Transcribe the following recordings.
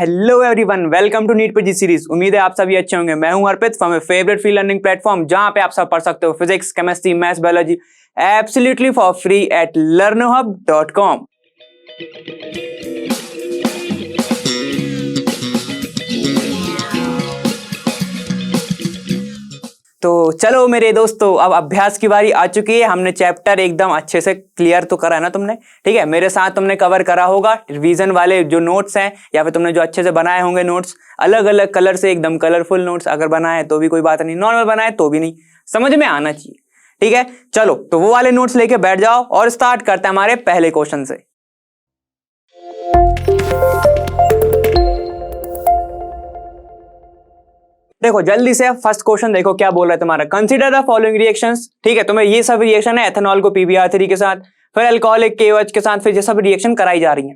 Hello everyone, welcome to NEET PG series. उम्मीद है आप सभी अच्छे होंगे। मैं हूं Arpit from my favourite free learning platform, जहां पे आप सब पढ़ सकते हो physics, chemistry, maths, biology absolutely for free at learnerhub.com। तो चलो मेरे दोस्तों, अब अभ्यास की बारी आ चुकी है। हमने चैप्टर एकदम अच्छे से क्लियर तो करा है ना तुमने, ठीक है। मेरे साथ तुमने कवर करा होगा रिवीजन वाले जो नोट्स हैं, या फिर तुमने जो अच्छे से बनाए होंगे नोट्स, अलग अलग कलर से एकदम कलरफुल नोट्स। अगर बनाए तो भी कोई बात नहीं, नॉर्मल बनाए तो भी नहीं, समझ में आना चाहिए, ठीक है। चलो तो वो वाले नोट्स लेके बैठ जाओ और स्टार्ट करते हैं हमारे पहले क्वेश्चन से। देखो जल्दी से फर्स्ट क्वेश्चन देखो क्या बोल रहा है तुम्हारा। कंसीडर द फॉलोइंग रिएक्शंस, ठीक है। तुम्हें ये सब रिएक्शन है, एथेनॉल को PbR3 के साथ, फिर अल्कोहलिक KOH के साथ, फिर ये सब रिएक्शन कराई जा रही है,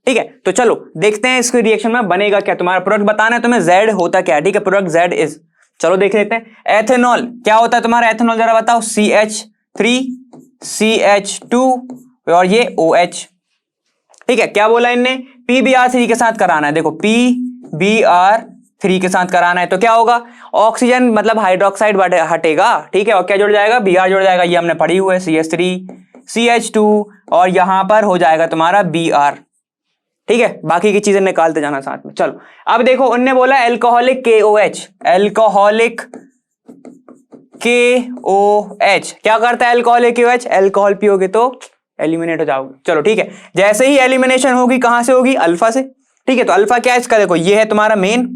ठीक है। तो चलो देखते हैं इसके रिएक्शन में बनेगा क्या। तुम्हारा प्रोडक्ट बताना है तुम्हें, Z होता क्या है, ठीक है। प्रोडक्ट Z इज, चलो देख लेते हैं। एथेनॉल क्या होता है तुम्हारा, एथेनॉल जरा बताओ। CH3 CH2 और ये OH, ठीक है। क्या बोला इनने, PbR3 के साथ कराना है। देखो PbR3 के साथ कराना है तो क्या होगा, ऑक्सीजन मतलब हाइड्रोक्साइड हटेगा, ठीक है। और क्या जुड़ जाएगा, Br जुड़ जाएगा, ये हमने पढ़ी हुई है, CH3 CH2 और यहां पर हो जाएगा तुम्हारा Br, ठीक है। बाकी की चीजें निकालते जाना साथ में। चलो अब देखो उनने बोला एल्कोहलिक KOH, एल्कोहलिक KOH क्या करता है एल्कोहलिक KOH, एल्कोहल पियोगे तो एलिमिनेट हो जाओगे। चलो ठीक है, जैसे ही एलिमिनेशन होगी कहां से होगी, अल्फा से, ठीक है। तो अल्फा क्या है इसका, देखो ये है तुम्हारा मेन,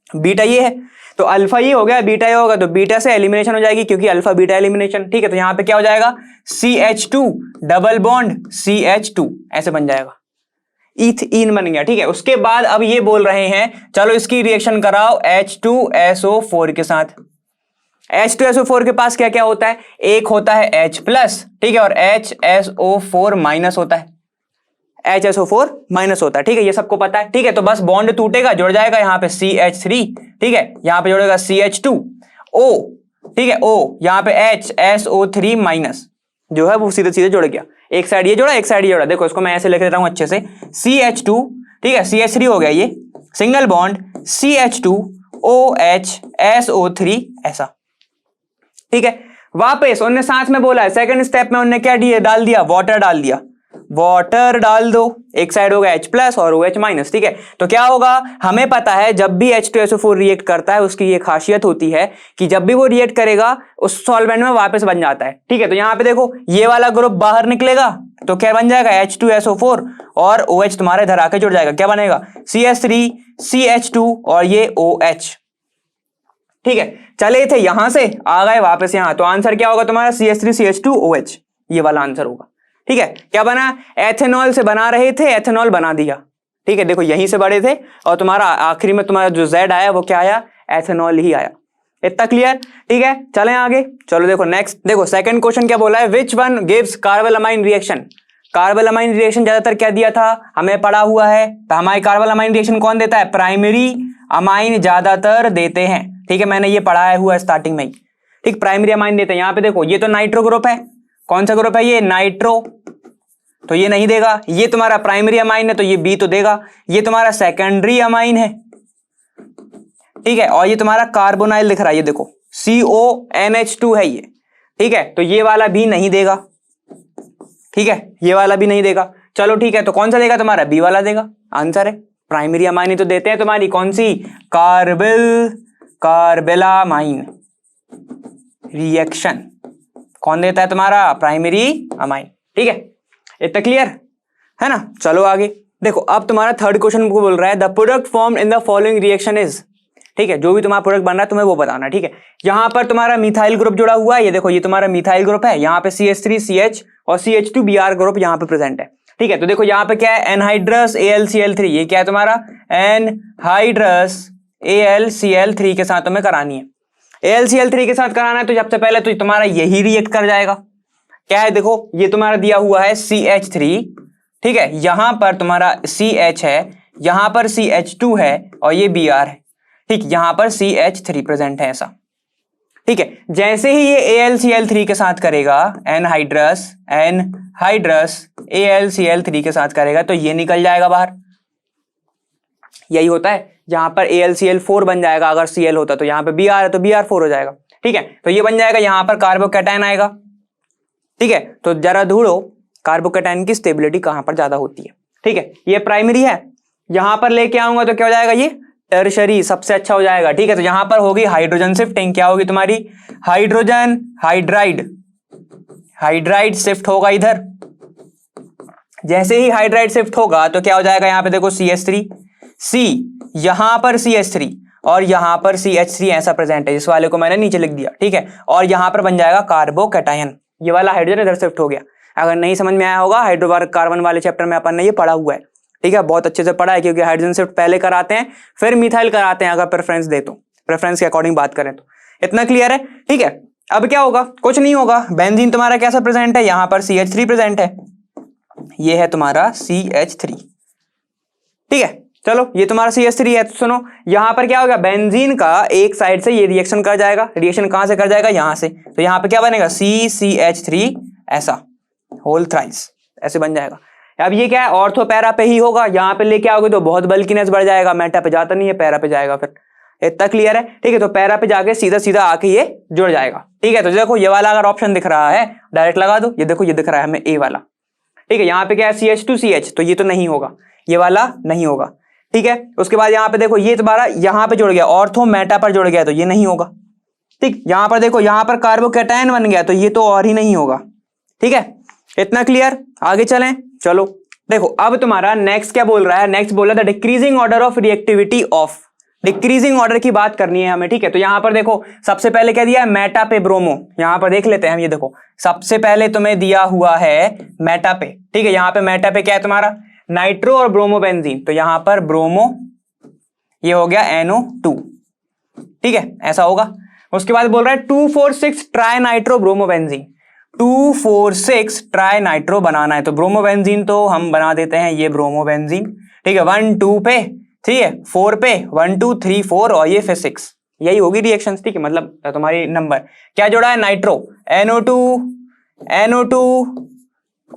बीटा ये है, तो अल्फा ये हो गया, बीटा ये होगा, तो बीटा से एलिमिनेशन हो जाएगी क्योंकि अल्फा बीटा एलिमिनेशन, ठीक है। तो यहां पे क्या हो जाएगा, CH2 डबल बॉन्ड CH2 ऐसे बन जाएगा, ईथीन बन गया, ठीक है। उसके बाद अब ये बोल रहे हैं चलो इसकी रिएक्शन कराओ H2SO4 के साथ। H2SO4 के पास क्या क्या होता है, एक होता है H प्लस, ठीक है, और HSO4 माइनस होता है, HSO4 माइनस होता है, ठीक है। ये सबको पता है, ठीक है। तो बस बॉन्ड टूटेगा, जुड़ जाएगा यहाँ पे CH3, ठीक है, यहाँ पे जुड़ेगा CH2O, ठीक है, O यहाँ पे HSO3 माइनस जो है वो सीधे सीधे जुड़ गया, एक साइड ये जोड़ा एक साइड ये जोड़ा। देखो इसको मैं ऐसे लिख देता हूं अच्छे से, CH2, ठीक है, CH3 हो गया ये सिंगल बॉन्ड CH2OH SO3 ऐसा, ठीक है। वापस उन्होंने साथ में बोला है सेकंड स्टेप में उन्होंने क्या डाल दिया, वाटर डाल दिया, वाटर डाल दो, एक साइड होगा H प्लस और OH माइनस, ठीक है। तो क्या होगा, हमें पता है जब भी H2SO4 रिएक्ट करता है उसकी ये खासियत होती है कि जब भी वो रिएक्ट करेगा उस सॉल्वेंट में वापस बन जाता है, ठीक है। तो यहां पे देखो ये वाला ग्रुप बाहर निकलेगा तो क्या बन जाएगा, H2SO4 और OH तुम्हारे इधर आके जुड़ जाएगा, क्या बनेगा, CH3 CH2 और ये OH, ठीक है। चले थे यहां से आ गए वापस यहां, तो आंसर क्या होगा तुम्हारा, CH3 CH2 OH, ये वाला आंसर होगा, ठीक है। क्या बना, एथेनॉल से बना रहे थे, एथेनॉल बना दिया, ठीक है। देखो यहीं से बड़े थे और तुम्हारा आखिरी में तुम्हारा जो Z आया वो क्या आया, एथेनॉल ही आया। इतना क्लियर, ठीक है। चलें आगे, चलो देखो नेक्स्ट, देखो सेकंड क्वेश्चन क्या बोला है, which one gives carbylamine reaction. Carbylamine reaction ज्यादातर क्या दिया था, हमें पढ़ा हुआ है, तो हमारी कार्बोलामाइन रिएक्शन कौन देता है, प्राइमरी अमाइन ज्यादातर देते हैं, ठीक है। मैंने ये पढ़ाया हुआ है स्टार्टिंग में ही, ठीक, प्राइमरी अमाइन देते हैं। यहां पे देखो ये तो नाइट्रो ग्रुप है, कौन सा ग्रुप है ये, नाइट्रो, तो ये नहीं देगा। ये तुम्हारा प्राइमरी अमाइन है तो ये B तो देगा। ये तुम्हारा सेकेंडरी अमाइन है, ठीक है, और ये तुम्हारा कार्बोनाइल दिख रहा है, ये देखो CONH2 है ये, ठीक है। तो ये वाला भी नहीं देगा, ठीक है, ये वाला भी नहीं देगा। चलो ठीक है, तो कौन सा देगा तुम्हारा, B वाला देगा, आंसर है। प्राइमरी अमाइन ही तो देते हैं तुम्हारी, कौन सी, कार्बेलामाइन रिएक्शन कौन देता है तुम्हारा, प्राइमरी अमाइन, ठीक है। इतना क्लियर है ना। चलो आगे देखो, अब तुम्हारा थर्ड क्वेश्चन को बोल रहा है the product formed in the following reaction is, ठीक है। जो भी तुम्हारा प्रोडक्ट बन रहा है तुम्हें वो बताना, ठीक है। यहां पर तुम्हारा मिथाइल ग्रुप जुड़ा हुआ है, ये देखो ये तुम्हारा मिथाइल ग्रुप है, यहाँ पे CH3 CH और CH2 Br ग्रुप यहाँ पे प्रेजेंट है, ठीक है। तो देखो यहाँ पे क्या है, एनहाइड्रस AlCl3, ये क्या है तुम्हारा, एनहाइड्रस AlCl3 के साथ तुम्हें करानी है। AlCl3 के साथ कराना है तो सबसे पहले तो तुम्हारा यही रिएक्ट कर जाएगा, क्या है, देखो ये तुम्हारा दिया हुआ है CH3, ठीक है, यहां पर तुम्हारा CH है, यहां पर CH2 है और ये Br है, ठीक, यहां पर CH3 प्रेजेंट है ऐसा, ठीक है। जैसे ही ये AlCl3 के साथ करेगा, एनहाइड्रस AlCl3 के साथ करेगा तो ये निकल जाएगा बाहर, यही होता है, जहां पर AlCl4 बन जाएगा अगर Cl होता, तो यहाँ पे Br है तो Br4 हो जाएगा। ठीक है, तो ये बन जाएगा, यहाँ पर कार्बोकैटायन आएगा। ठीक है, तो जरा ढूंढो कार्बोकैटायन की स्टेबिलिटी कहां पर ज्यादा होती है। ठीक है, ये प्राइमरी है, यहां पर लेके आऊंगा तो क्या हो जाएगा, ये टर्शरी सबसे अच्छा हो जाएगा। ठीक है, तो यहां पर होगी हाइड्रोजन शिफ्टिंग, क्या होगी तुम्हारी, हाइड्रोजन हाइड्राइड, हाइड्राइड शिफ्ट होगा इधर। जैसे ही हाइड्राइड शिफ्ट होगा तो क्या हो जाएगा, यहां पे देखो CH3, C, यहां पर CH3 और यहां पर CH3 ऐसा प्रेजेंट है, इस वाले को मैंने नीचे लिख दिया। ठीक है, और यहां पर बन जाएगा कार्बोकैटायन, ये वाला हाइड्रोजन इधर शिफ्ट हो गया। अगर नहीं समझ में आया होगा, हाइड्रोकार्बन वाले चैप्टर में अपन ने ये पढ़ा हुआ है। ठीक है, बहुत अच्छे से पढ़ा है, क्योंकि हाइड्रोजन शिफ्ट पहले कराते हैं फिर मिथाइल कराते हैं, अगर प्रेफरेंस दे तो, प्रेफरेंस के अकॉर्डिंग बात करें तो। इतना क्लियर है। ठीक है, अब क्या होगा, कुछ नहीं होगा, बेंजीन तुम्हारा कैसा प्रेजेंट है, यहां पर CH3 प्रेजेंट है, ये है तुम्हारा CH3। ठीक है, चलो ये तुम्हारा CH3 है, तो सुनो यहां पर क्या होगा, बेंजीन का एक साइड से ये रिएक्शन कर जाएगा, रिएक्शन कहां से कर जाएगा, यहां से, तो यहां पे क्या बनेगा, CCH3 ऐसा होल थ्राइस ऐसे बन जाएगा। अब ये क्या है, ऑर्थो पैरा पे ही होगा, यहां पे लेके आओगे तो बहुत बल्कीनेस बढ़ जाएगा, मेटा पे जाता नहीं है, पैरा पे जाएगा फिर। इतना क्लियर है। ठीक है, तो पैरा पे जाके सीधा सीधा आके ये जुड़ जाएगा। ठीक है, तो देखो ये वाला अगर ऑप्शन दिख रहा है डायरेक्ट लगा दो, ये देखो ये दिख रहा है हमें A वाला। ठीक है, यहाँ पे क्या है CH2CH, तो ये तो नहीं होगा, ये वाला नहीं होगा। ठीक है, उसके बाद यहाँ पे देखो ये तुम्हारा यहाँ पे जुड़ गया, ऑर्थो मेटा पर जुड़ गया, तो ये नहीं होगा। ठीक, यहाँ पर देखो यहाँ पर कार्बोकैटायन बन गया, तो ये तो और ही नहीं होगा। ठीक है, इतना क्लियर, आगे चलें। चलो देखो अब तुम्हारा नेक्स्ट क्या बोल रहा है, नेक्स्ट बोल रहा था decreasing order of reactivity of, decreasing order की बात करनी है हमें। ठीक है, तो यहां पर देखो सबसे पहले क्या दिया है, मेटा पे ब्रोमो, यहां पर देख लेते हैं हम, ये देखो सबसे पहले तुम्हें दिया हुआ है मेटा पे। ठीक है, यहां पे मेटा पे क्या है तुम्हारा, नाइट्रो और ब्रोमो बेंजीन, तो यहां पर ब्रोमो, ये हो गया NO2। ठीक है, ऐसा होगा। उसके बाद बोल रहा है 2,4,6 tri nitro bromo benzene, 2,4,6 tri nitro बनाना है, तो ब्रोमो बेंजीन तो हम बना देते हैं, ये ब्रोमो बेंजीन। ठीक है, 1 2 पे, ठीक है 4 पे, 1 2 3 4 और ये फिर 6, यही होगी रिएक्शन। ठीक है, मतलब तुम्हारी नंबर क्या जोड़ा है, नाइट्रो, NO2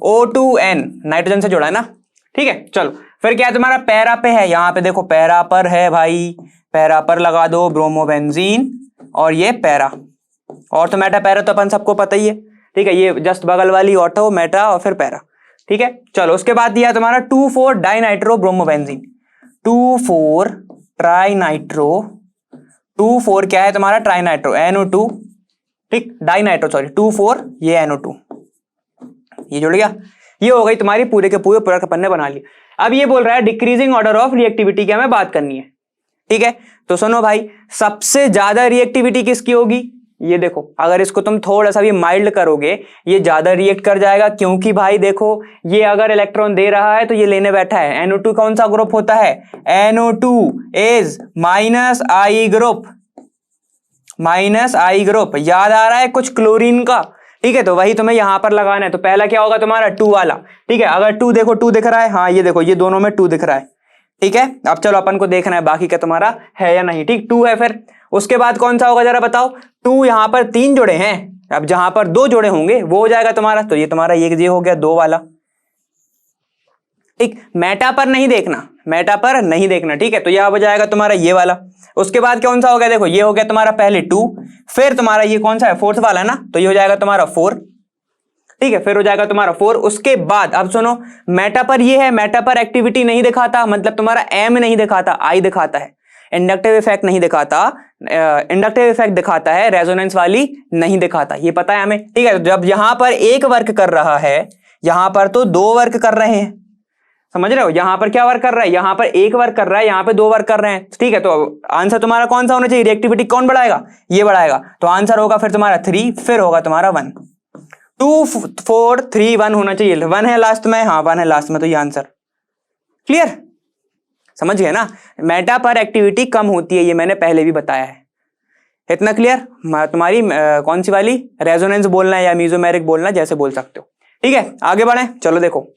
O2N, नाइट्रोजन से जोड़ा है ना। ठीक है, चलो फिर क्या है तुम्हारा, पैरा पे है, यहां पे देखो पैरा पर है भाई, पैरा पर लगा दो ब्रोमो बेंजीन, और ये पैरा, ऑर्थो मेटा पैरा तो अपन सबको पता ही है। ठीक है, ये जस्ट बगल वाली ऑर्थो मेटा और फिर पैरा। ठीक है, चलो उसके बाद दिया तुम्हारा 2,4 डाइनाइट्रो ब्रोमो बेंजीन, 2,4 ट्राइनाइट्रो, 2,4 क्या है तुम्हारा, ट्राइनाइट्रो NO2, ठीक, डाइनाइट्रो सॉरी, 2,4 ये NO2, ये जुड़ गया, ये हो गई तुम्हारी पूरे के पूरे प्रोडक्ट अपन ने बना लिया। अब ये बोल रहा है डिक्रीजिंग ऑर्डर ऑफ रिएक्टिविटी की हमें बात करनी है। ठीक है, तो सुनो भाई, सबसे ज्यादा रिएक्टिविटी किसकी होगी, ये देखो अगर इसको तुम थोड़ा सा भी माइल्ड करोगे ये ज्यादा रिएक्ट कर जाएगा, क्योंकि भाई देखो ये अगर इलेक्ट्रॉन दे रहा है तो ये लेने बैठा है। NO2 कौन सा ग्रुप होता है, NO2 is -I group, -I group, याद आ रहा है कुछ क्लोरीन का। ठीक है, तो वही तुम्हें यहां पर लगाना है। तो पहला क्या होगा तुम्हारा 2 वाला। ठीक है, अगर 2 देखो 2 दिख रहा है, हाँ ये देखो ये दोनों में 2 दिख रहा है। ठीक है, अब चलो अपन को देखना है बाकी का तुम्हारा है या नहीं। ठीक, 2 है, फिर उसके बाद कौन सा होगा जरा बताओ, 2 यहां पर 3 जोड़े हैं, अब जहां पर 2 जोड़े होंगे वो हो जाएगा तुम्हारा, तो ये तुम्हारा ये हो गया 2 वाला। ठीक, मेटा पर नहीं देखना, मेटा पर नहीं देखना। ठीक है, तो यह हो जाएगा तुम्हारा ये वाला। उसके बाद कौन सा हो गया, देखो ये हो गया तुम्हारा पहले 2, फिर तुम्हारा ये कौन सा है, 4th वाला ना, तो ये हो जाएगा तुम्हारा 4। ठीक है, फिर हो जाएगा तुम्हारा 4। उसके बाद अब सुनो, मेटा पर ये है, मेटा पर एक्टिविटी नहीं दिखाता, मतलब तुम्हारा M नहीं दिखाता, I दिखाता है, इंडक्टिव इफेक्ट नहीं दिखाता, इंडक्टिव इफेक्ट दिखाता है, रेजोनेंस वाली नहीं दिखाता, ये पता है हमें। ठीक है, जब यहां पर एक वर्क कर रहा है, यहां पर तो 2 वर्क कर रहे हैं, समझ रहे हो, यहां पर क्या वर्क कर रहा है, यहां पर एक वर्क कर रहा है, यहां पे 2 वर्क कर रहे हैं। ठीक है, तो आंसर तुम्हारा कौन सा होना चाहिए, रिएक्टिविटी कौन बढ़ाएगा, ये बढ़ाएगा, तो आंसर होगा फिर तुम्हारा 3, फिर होगा तुम्हारा 1। 2 4 3 1 होना चाहिए, 1 है लास्ट में, हाँ 1 है लास्ट में, तो ये आंसर क्लियर, समझ गए ना। मेटा पर एक्टिविटी कम होती है, ये मैंने पहले भी बताया है। इतना क्लियर, तुम्हारी कौन सी वाली, रेजोनेंस बोलना है या मीजोमेरिक बोलना, जैसे बोल सकते हो। ठीक है, आगे बढ़े, चलो देखो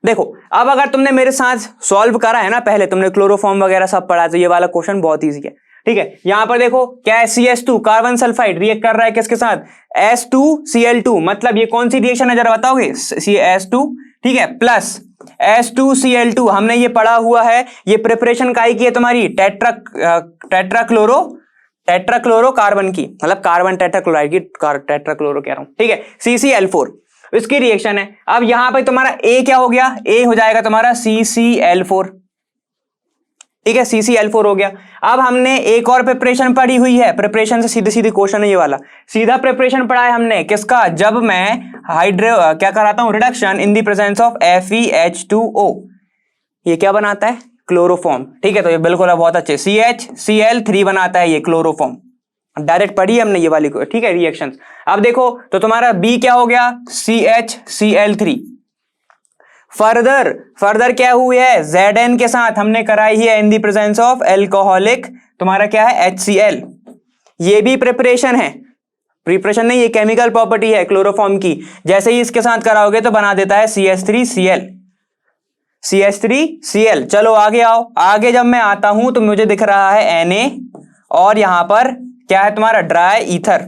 देखो अब अगर तुमने मेरे साथ सॉल्व करा है ना, पहले तुमने क्लोरोफॉर्म वगैरह सब पढ़ा, तो ये वाला क्वेश्चन बहुत इजी है। ठीक है, यहां पर देखो क्या है, CH2 कार्बन सल्फाइड रिएक्ट कर रहा है किसके साथ, S2Cl2, मतलब ये कौन सी रिएक्शन है जरा बताओगे, CS2। ठीक है, प्लस H2Cl2 हमने ये पढ़ा हुआ है, ये प्रिपरेशन काई की है तुम्हारी टेट्राक्लोरो कार्बन की, मतलब कार्बन टेट्राक्लोराइड की, टेट्राक्लोरो कह रहा हूं, ठीक है, CCl4 इसकी रिएक्शन है। अब यहां पे तुम्हारा A क्या हो गया, A हो जाएगा तुम्हारा CCl4, ठीक है, CCl4 हो गया। अब हमने एक और प्रिपरेशन पढ़ी हुई है, प्रिपरेशन से सीधी सीधी क्वेश्चन है ये वाला, सीधा प्रिपरेशन पढ़ा है हमने किसका, जब मैं क्या कराता हूं, reduction in the presence of FeH2O, ये क्या बनाता है, क्लोरोफॉर्म, ठीक है, तो ये बिल्कुल बहुत अच्छे, CHCl3 बनाता है ये क्लोरोफॉर्म, डायरेक्ट पढ़ी हमने ये वाली, ठीक है, रिएक्शंस। अब देखो तो तुम्हारा B क्या हो गया, CHCl3, फर्दर क्या हुई है, Zn के साथ हमने कराई है in the presence of alcoholic, तुम्हारा क्या है, HCl, ये भी प्रिपरेशन है, प्रिपरेशन नहीं, ये केमिकल प्रॉपर्टी है क्लोरोफॉर्म की, जैसे ही इसके साथ कराओगे तो बना देता है CH3Cl। चलो आगे आओ, आगे जब मैं आता हूं तो मुझे दिख रहा है Na और यहां पर क्या है तुम्हारा ड्राई ईथर।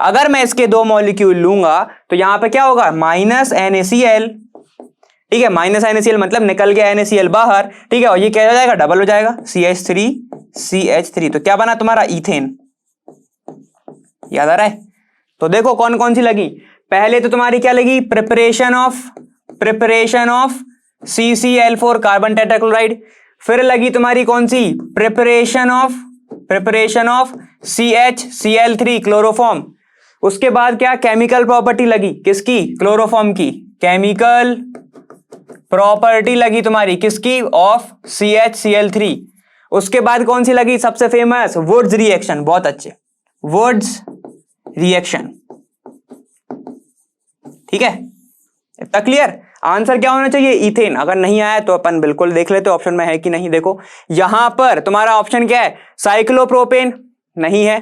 अगर मैं इसके दो मॉलिक्यूल लूंगा तो यहां पे क्या होगा, -NaCl, ठीक है, -NaCl मतलब निकल गया NaCl बाहर, ठीक है, और ये क्या हो जाएगा, डबल हो जाएगा, CH3 तो क्या बना तुम्हारा, ईथेन। याद आ रहा है? तो देखो कौन कौन सी लगी, पहले तो तुम्हारी क्या लगी, preparation of CCl4 carbon tetrachloride, फिर लगी तुम्हारी कौन सी, प्रिपरेशन ऑफ CHCl3 क्लोरोफॉर्म, उसके बाद क्या, केमिकल प्रॉपर्टी लगी किसकी, क्लोरोफॉर्म की, केमिकल प्रॉपर्टी लगी तुम्हारी किसकी, ऑफ CHCl3, उसके बाद कौन सी लगी सबसे फेमस, वुड्स रिएक्शन, बहुत अच्छे, वुड्स रिएक्शन, ठीक है, इतना क्लियर। आंसर क्या होना चाहिए, इथेन। अगर नहीं आया तो अपन बिल्कुल देख लेते ऑप्शन में है कि नहीं। देखो यहां पर तुम्हारा ऑप्शन क्या है, साइक्लोप्रोपेन नहीं है,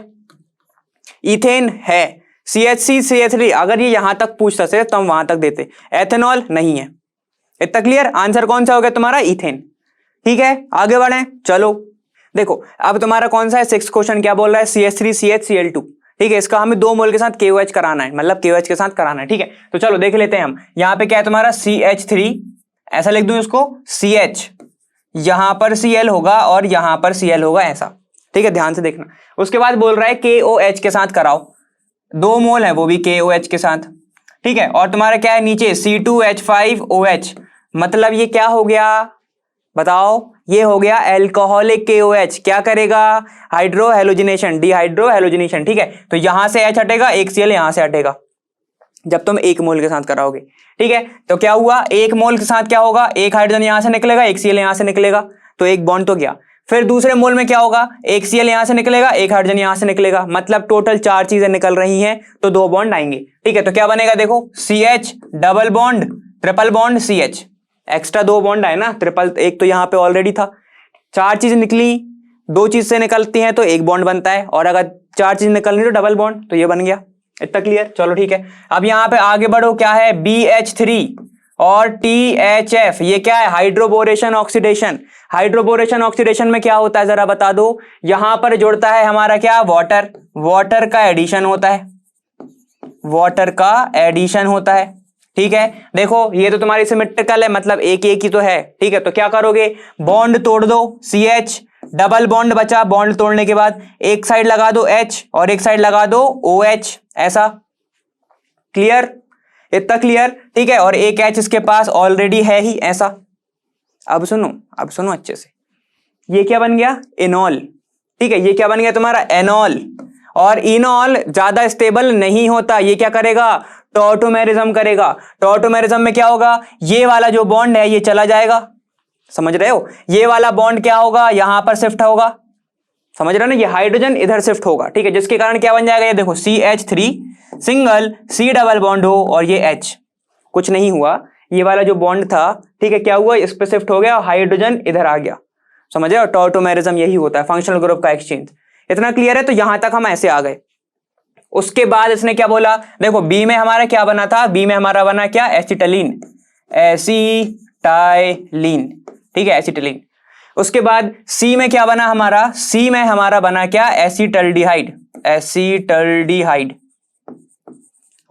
इथेन है, CHCl3 अगर ये यहां तक पूछता से तो हम वहां तक देते, एथेनॉल नहीं है। इतना क्लियर, आंसर कौन सा हो गया तुम्हारा, इथेन। ठीक है आगे बढ़े, चलो देखो अब तुम्हारा कौन सा है, 6 क्वेश्चन क्या बोल रहा है, CH3CHCl2, ठीक है, इसका हमें 2 मोल के साथ KOH कराना है, मतलब KOH के साथ कराना है, ठीक है। तो चलो देख लेते हैं हम, यहां पे क्या है तुम्हारा CH3, ऐसा लिख दूं इसको, CH, यहां पर Cl होगा और यहां पर Cl होगा, ऐसा, ठीक है, ध्यान से देखना। उसके बाद बोल रहा है KOH के साथ कराओ, 2 मोल है वो भी KOH के साथ, ठीक है, और तुम्हारा क्या है नीचे C2H5OH, मतलब ये क्या हो गया बताओ, ये हो गया एल्कोहलिक KOH, क्या करेगा, हाइड्रोहेलोजिनेशन, डिहाइड्रोहेलोजिनेशन, ठीक है। तो यहां से H हटेगा, एक Cl यहां से हटेगा जब तुम 1 मोल के साथ कराओगे, ठीक है। तो क्या हुआ, 1 मोल के साथ क्या होगा, एक हाइड्रोजन यहां से निकलेगा, एक Cl यहां से निकलेगा, तो एक बॉन्ड तो गया। फिर दूसरे मोल में क्या होगा, एक Cl यहां से निकलेगा, एक हाइड्रोजन यहां से निकलेगा, मतलब टोटल 4 चीजें निकल रही हैं, तो 2 बॉन्ड आएंगे, ठीक है। तो क्या बनेगा देखो, CH double bond triple bond CH, extra 2 bond आए ना, ट्रिपल, एक तो यहां पे ऑलरेडी था, 4 चीज निकली, 2 चीज से निकलती हैं तो 1 बॉन्ड बनता है, और अगर 4 चीज निकलनी तो डबल बॉन्ड, तो ये बन गया। इतना क्लियर, चलो ठीक है। अब यहां पे आगे बढ़ो, क्या है BH3 और THF, ये क्या है, हाइड्रोबोरेशन ऑक्सीडेशन। हाइड्रोबोरेशन ऑक्सीडेशन में क्या होता है जरा बता दो, यहां पर जुड़ता है हमारा क्या, वाटर का एडिशन होता है, वाटर का एडिशन होता है, ठीक है। देखो ये तो तुम्हारी सिमेट्रिकल है, मतलब एक ही तो है, ठीक है। तो क्या करोगे, बॉन्ड तोड़ दो, CH डबल बॉन्ड बचा, बॉन्ड तोड़ने के बाद एक साइड लगा दो H और एक साइड लगा दो OH, ऐसा, क्लियर, इतना क्लियर, ठीक है। और एक H इसके पास ऑलरेडी है ही, ऐसा। अब सुनो अच्छे से, ये क्या बन गया, इनॉल, ठीक है, ये क्या बन गया तुम्हारा, एनॉल। और इनॉल ज्यादा स्टेबल नहीं होता, ये क्या करेगा, टॉटोमेरिज्म करेगा। टॉटोमेरिज्म में क्या होगा, ये वाला जो बॉन्ड है ये चला जाएगा, समझ रहे हो, ये वाला बॉन्ड क्या होगा, यहां पर शिफ्ट होगा, समझ रहे हो ना, ये हाइड्रोजन इधर शिफ्ट होगा, ठीक है, जिसके कारण क्या बन जाएगा, ये देखो CH3 single, C double bond हो और ये H, कुछ नहीं हुआ, ये वाला जो बॉन्ड था, ठीक है, क्या हुआ, इस पे शिफ्ट हो गया, हाइड्रोजन इधर आ गया, समझ रहे हो। टॉटोमेरिज्म यही होता है, फंक्शनल ग्रुप का एक्सचेंज। इतना क्लियर है, तो यहां तक हम ऐसे आ गए। उसके बाद इसने क्या बोला, देखो बी में हमारा क्या बना था, बी में हमारा बना क्या, एसिटाइलिन, ठीक है, एसिटाइलिन। उसके बाद सी में क्या बना हमारा, सी में हमारा बना क्या, एसिटल्डिहाइड।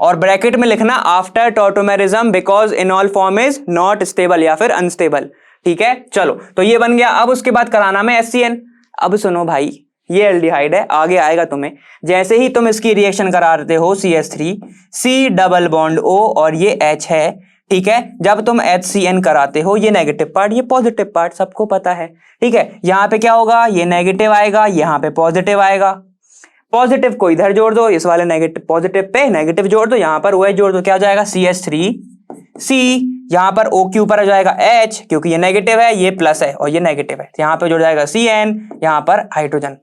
और ब्रैकेट में लिखना after tautomerism because इनॉल form is not stable या फिर अनस्टेबल। ठीक है, चलो तो ये बन गया। अब उसके बाद कराना में HCN। अब सुनो भाई, ये एल्डिहाइड है, आगे आएगा तुम्हें। जैसे ही तुम इसकी रिएक्शन कराते हो CH3 C double bond O और ये H है, ठीक है। जब तुम HCN कराते हो, ये नेगेटिव पार्ट ये पॉजिटिव पार्ट सबको पता है, ठीक है। यहां पे क्या होगा, ये नेगेटिव आएगा, यहां पे पॉजिटिव आएगा। पॉजिटिव को इधर जोड़ दो, इस वाले नेगेटिव पॉजिटिव पे नेगेटिव जोड़ दो, यहां पर OH जोड़ दो, क्या हो जाएगा CH3 C। यहां पर O के ऊपर आ जाएगा H, क्योंकि ये नेगेटिव है, ये प्लस है और ये नेगेटिव है, यहां पे जुड़ जाएगा CN, यहां पर हाइड्रोजन।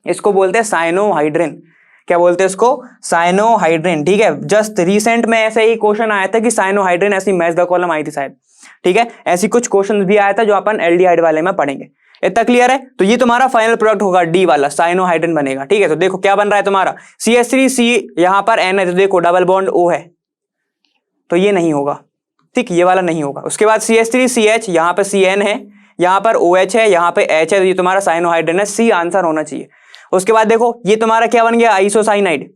इसको बोलते हैं साइनोहाइड्रिन। क्या बोलते हैं इसको, साइनोहाइड्रिन। ठीक है, जस्ट रिसेंट में ऐसे ही क्वेश्चन आया था कि साइनोहाइड्रिन, ऐसी मैच द कॉलम आई थी शायद। ठीक है, ऐसी कुछ क्वेश्चन भी आया था जो अपन एल्डिहाइड वाले में पढ़ेंगे। इतना क्लियर है? तो ये तुम्हारा फाइनल प्रोडक्ट होगा डी वाला, साइनोहाइड्रिन बनेगा। ठीक है, तो देखो क्या बन रहा है तुम्हारा, CH3C, यहां पर N है, तो देखो डबल बॉन्ड O है, तो ये नहीं होगा। ठीक, ये वाला नहीं होगा। उसके बाद CH3CH, यहां पर CN है, यहां पर OH है, यहां पे H है, तो ये तुम्हारा साइनोहाइड्रिन है, C आंसर होना चाहिए। उसके बाद देखो ये तुम्हारा क्या बन गया, आइसोसाइनाइड।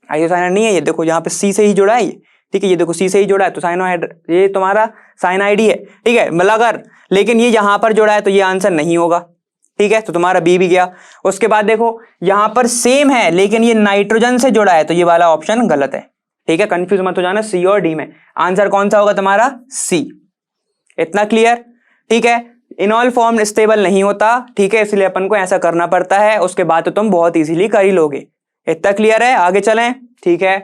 आइसोसाइनाइड नहीं है ये, देखो यहाँ पे C से ही जुड़ा है ये। ठीक है, ये देखो C से ही जुड़ा है, तो साइनोहाइड, ये तुम्हारा साइनाइड ही है। ठीक है, मतलब अगर, लेकिन ये यहां पर जुड़ा है तो ये आंसर नहीं होगा। ठीक है, तो तुम्हारा B भी गया। उसके बाद देखो यहां पर सेम है लेकिन ये नाइट्रोजन से जुड़ा है, तो ये वाला ऑप्शन गलत है। ठीक है, कंफ्यूज मत हो जाना, C और D में आंसर कौन सा होगा तुम्हारा, C। इतना क्लियर? ठीक है, इनॉल फॉर्म स्टेबल नहीं होता, ठीक है, इसलिए अपन को ऐसा करना पड़ता है। उसके बाद तो तुम बहुत इजीली कर ही लोगे। इतना क्लियर है? आगे चलें। ठीक है,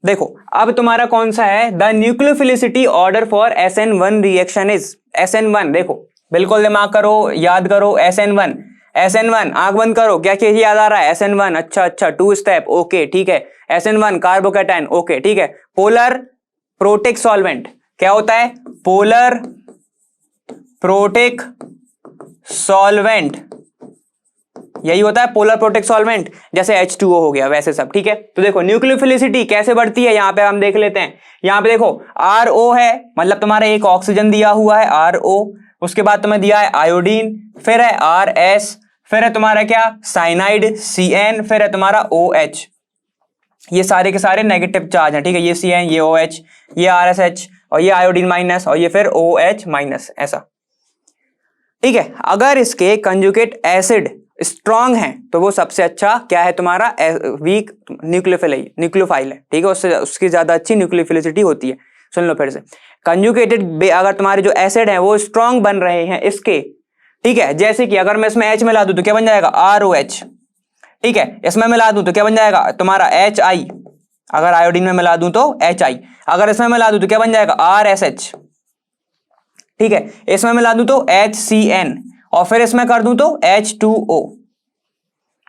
देखो अब तुम्हारा कौन सा है, the nucleophilicity order for SN1 reaction is. SN1 देखो, बिल्कुल दिमाग करो, याद करो। SN1, SN1 आंख बंद करो, क्या क्या याद आ रहा है, SN1, अच्छा 2 स्टेप, ओके ठीक है। SN1 कार्बोकैटायन, ओके ठीक है। पोलर प्रोटिक सॉल्वेंट, क्या होता है, पोलर प्रोटिक सॉल्वेंट, यही होता है पोलर प्रोटिक सॉल्वेंट, जैसे H2O हो गया वैसे सब। ठीक है, तो देखो न्यूक्लियोफिलिसिटी कैसे बढ़ती है, यहां पे हम देख लेते हैं। यहां पे देखो RO है, मतलब तुम्हारा एक ऑक्सीजन दिया हुआ है RO, उसके बाद तुम्हें दिया है आयोडीन, फिर है RS, फिर है तुम्हारा क्या, साइनाइड CN, फिर है तुम्हारा OH। ये सारे के सारे नेगेटिव चार्ज हैं। ठीक है, ये CN, ये OH, ये RSH और ये आयोडीन माइनस और ये फिर OH माइनस, ऐसा। ठीक है, अगर इसके कंजुगेट एसिड स्ट्रॉन्ग है तो वो सबसे अच्छा क्या है तुम्हारा, वीक न्यूक्लियोफाइल है। ठीक है, उससे उसकी ज्यादा अच्छी न्यूक्लियोफिलिसिटी होती है। सुन लो फिर से, कंजुगेटेड अगर तुम्हारे जो एसिड हैं वो स्ट्रॉन्ग बन रहे हैं इसके, ठीक है, जैसे कि अगर मैं इसमें H मिला दूं तो क्या बन जाएगा, ROH। ठीक है, इसमें मिला दूं तो क्या बन जाएगा तुम्हारा HI, अगर आयोडीन में मिला दूं तो HI, अगर इसमें मिला दूं तो क्या बन जाएगा RSH। ठीक है, इसमें मिला दूं तो HCN और फिर इसमें कर दूं तो H2O।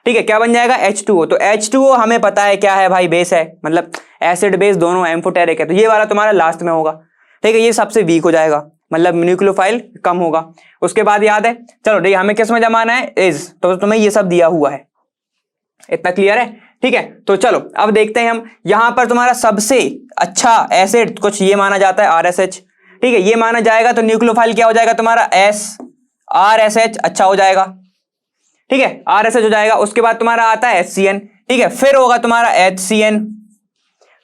ठीक है, क्या बन जाएगा, H2O। तो H2O हमें पता है क्या है भाई, बेस है, मतलब एसिड बेस दोनों एम्फोटेरिक है, तो ये वाला तुम्हारा लास्ट में होगा। ठीक है, ये सबसे वीक हो जाएगा, मतलब न्यूक्लियोफाइल कम होगा। उसके बाद याद है, चलो ठीक है, हमें किस में जमाना है, इज, तो तुम्हें ये सब दिया हुआ है। इतना क्लियर है? ठीक है, तो चलो अब देखते हैं हम, यहां पर तुम्हारा सबसे अच्छा एसिड कुछ ये माना जाता है RSH। ठीक है, ये माना जाएगा, तो न्यूक्लियोफाइल क्या हो जाएगा तुम्हारा RSH, अच्छा हो जाएगा। ठीक है, RSH हो जाएगा। उसके बाद तुम्हारा आता है HCN। ठीक है, फिर होगा तुम्हारा HCN,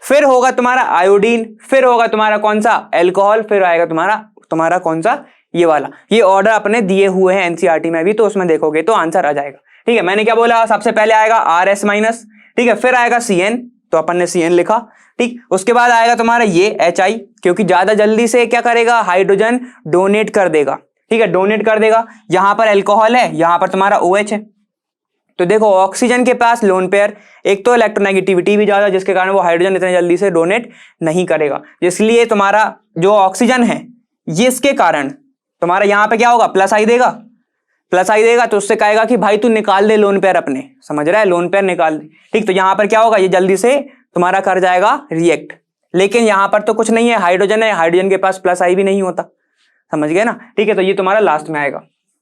फिर होगा तुम्हारा आयोडीन, फिर होगा तुम्हारा कौन सा, एल्कोहल, फिर आएगा तुम्हारा कौन सा, ये वाला। ये ऑर्डर अपने दिए हुए हैं NCERT में भी, तो उसमें देखोगे तो आंसर आ जाएगा। ठीक है, मैंने क्या बोला, सबसे पहले आएगा RS माइनस, ठीक है, फिर आएगा CN, तो अपन ने CN लिखा। ठीक, उसके बाद आएगा तुम्हारा ये HI, क्योंकि ज्यादा जल्दी से क्या करेगा, हाइड्रोजन डोनेट कर देगा। ठीक है, डोनेट कर देगा। यहां पर एल्कोहल है, यहां पर तुम्हारा OH है। तो देखो ऑक्सीजन के पास लोन पेयर, एक तो इलेक्ट्रोनेगेटिविटी भी ज्यादा, जिसके कारण वो हाइड्रोजन इतने जल्दी से डोनेट नहीं करेगा, इसलिए तुम्हारा जो ऑक्सीजन है ये इसके कारण तुम्हारा यहां पे क्या होगा, प्लस आई देगा, प्लस आई देगा, तो उससे कहेगा कि भाई तू निकाल दे लोन पेयर अपने, समझ रहा है, लोन पेयर निकाल दे। ठीक, तो यहां पर क्या होगा, ये जल्दी से तुम्हारा कर जाएगा रिएक्ट, लेकिन यहां पर तो कुछ नहीं है, हाइड्रोजन है, हाइड्रोजन के पास प्लस आई भी नहीं होता, समझ गए ना। ठीक है, तो ये तुम्हारा लास्ट में आएगा।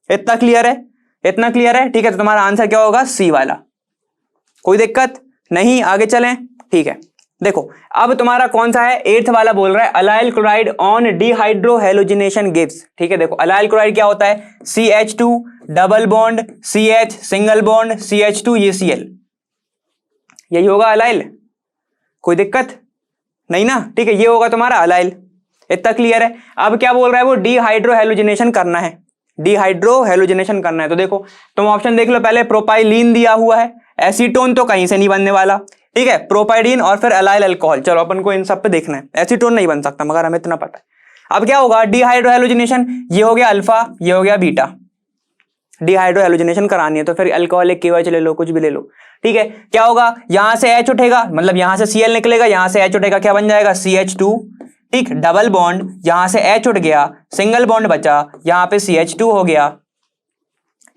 इतना क्लियर है? इतना क्लियर है? ठीक है, तो तुम्हारा आंसर क्या होगा, C वाला। कोई दिक्कत नहीं? आगे चलें। ठीक है, देखो अब तुम्हारा कौन सा है, 8th वाला बोल रहा है allyl chloride on dehydrohalogenation gives. ठीक है, देखो अलाइल क्लोराइड क्या होता है, CH2 double bond CH single bond CH2 ये Cl, यही होगा अलाइल। कोई दिक्कत नहीं ना, ठीक है। ये होगा तुम्हारा अलाइल, इतना क्लियर है। अब क्या बोल रहा है वो, डीहाइड्रो हेलोजिनेशन करना है, डीहाइड्रो हेलोजिनेशन करना है। तो देखो तुम ऑप्शन देख लो, पहले प्रोपाइलीन दिया हुआ है, एसीटोन तो कहीं से नहीं बनने वाला, ठीक है, प्रोपाइडीन और फिर अलाइल अल्कोहल। चलो अपन को इन सब पे देखना है, एसीटोन नहीं बन सकता मगर हमें इतना पता है। अब क्या होगा, डीहाइड्रो हेलोजिनेशन, ये हो गया अल्फा, ये हो गया बीटा, डीहाइड्रो हेलोजिनेशन करानी है तो फिर अल्कोहलिक KOH ले लो, कुछ भी ले लो, ठीक है। क्या होगा, यहां से H उठेगा, मतलब यहां से Cl निकलेगा, यहां से H उठेगा, क्या बन जाएगा CH2, ठीक, डबल बॉन्ड, यहां से H उठ गया, सिंगल बॉन्ड बचा, यहां पे CH2 हो गया,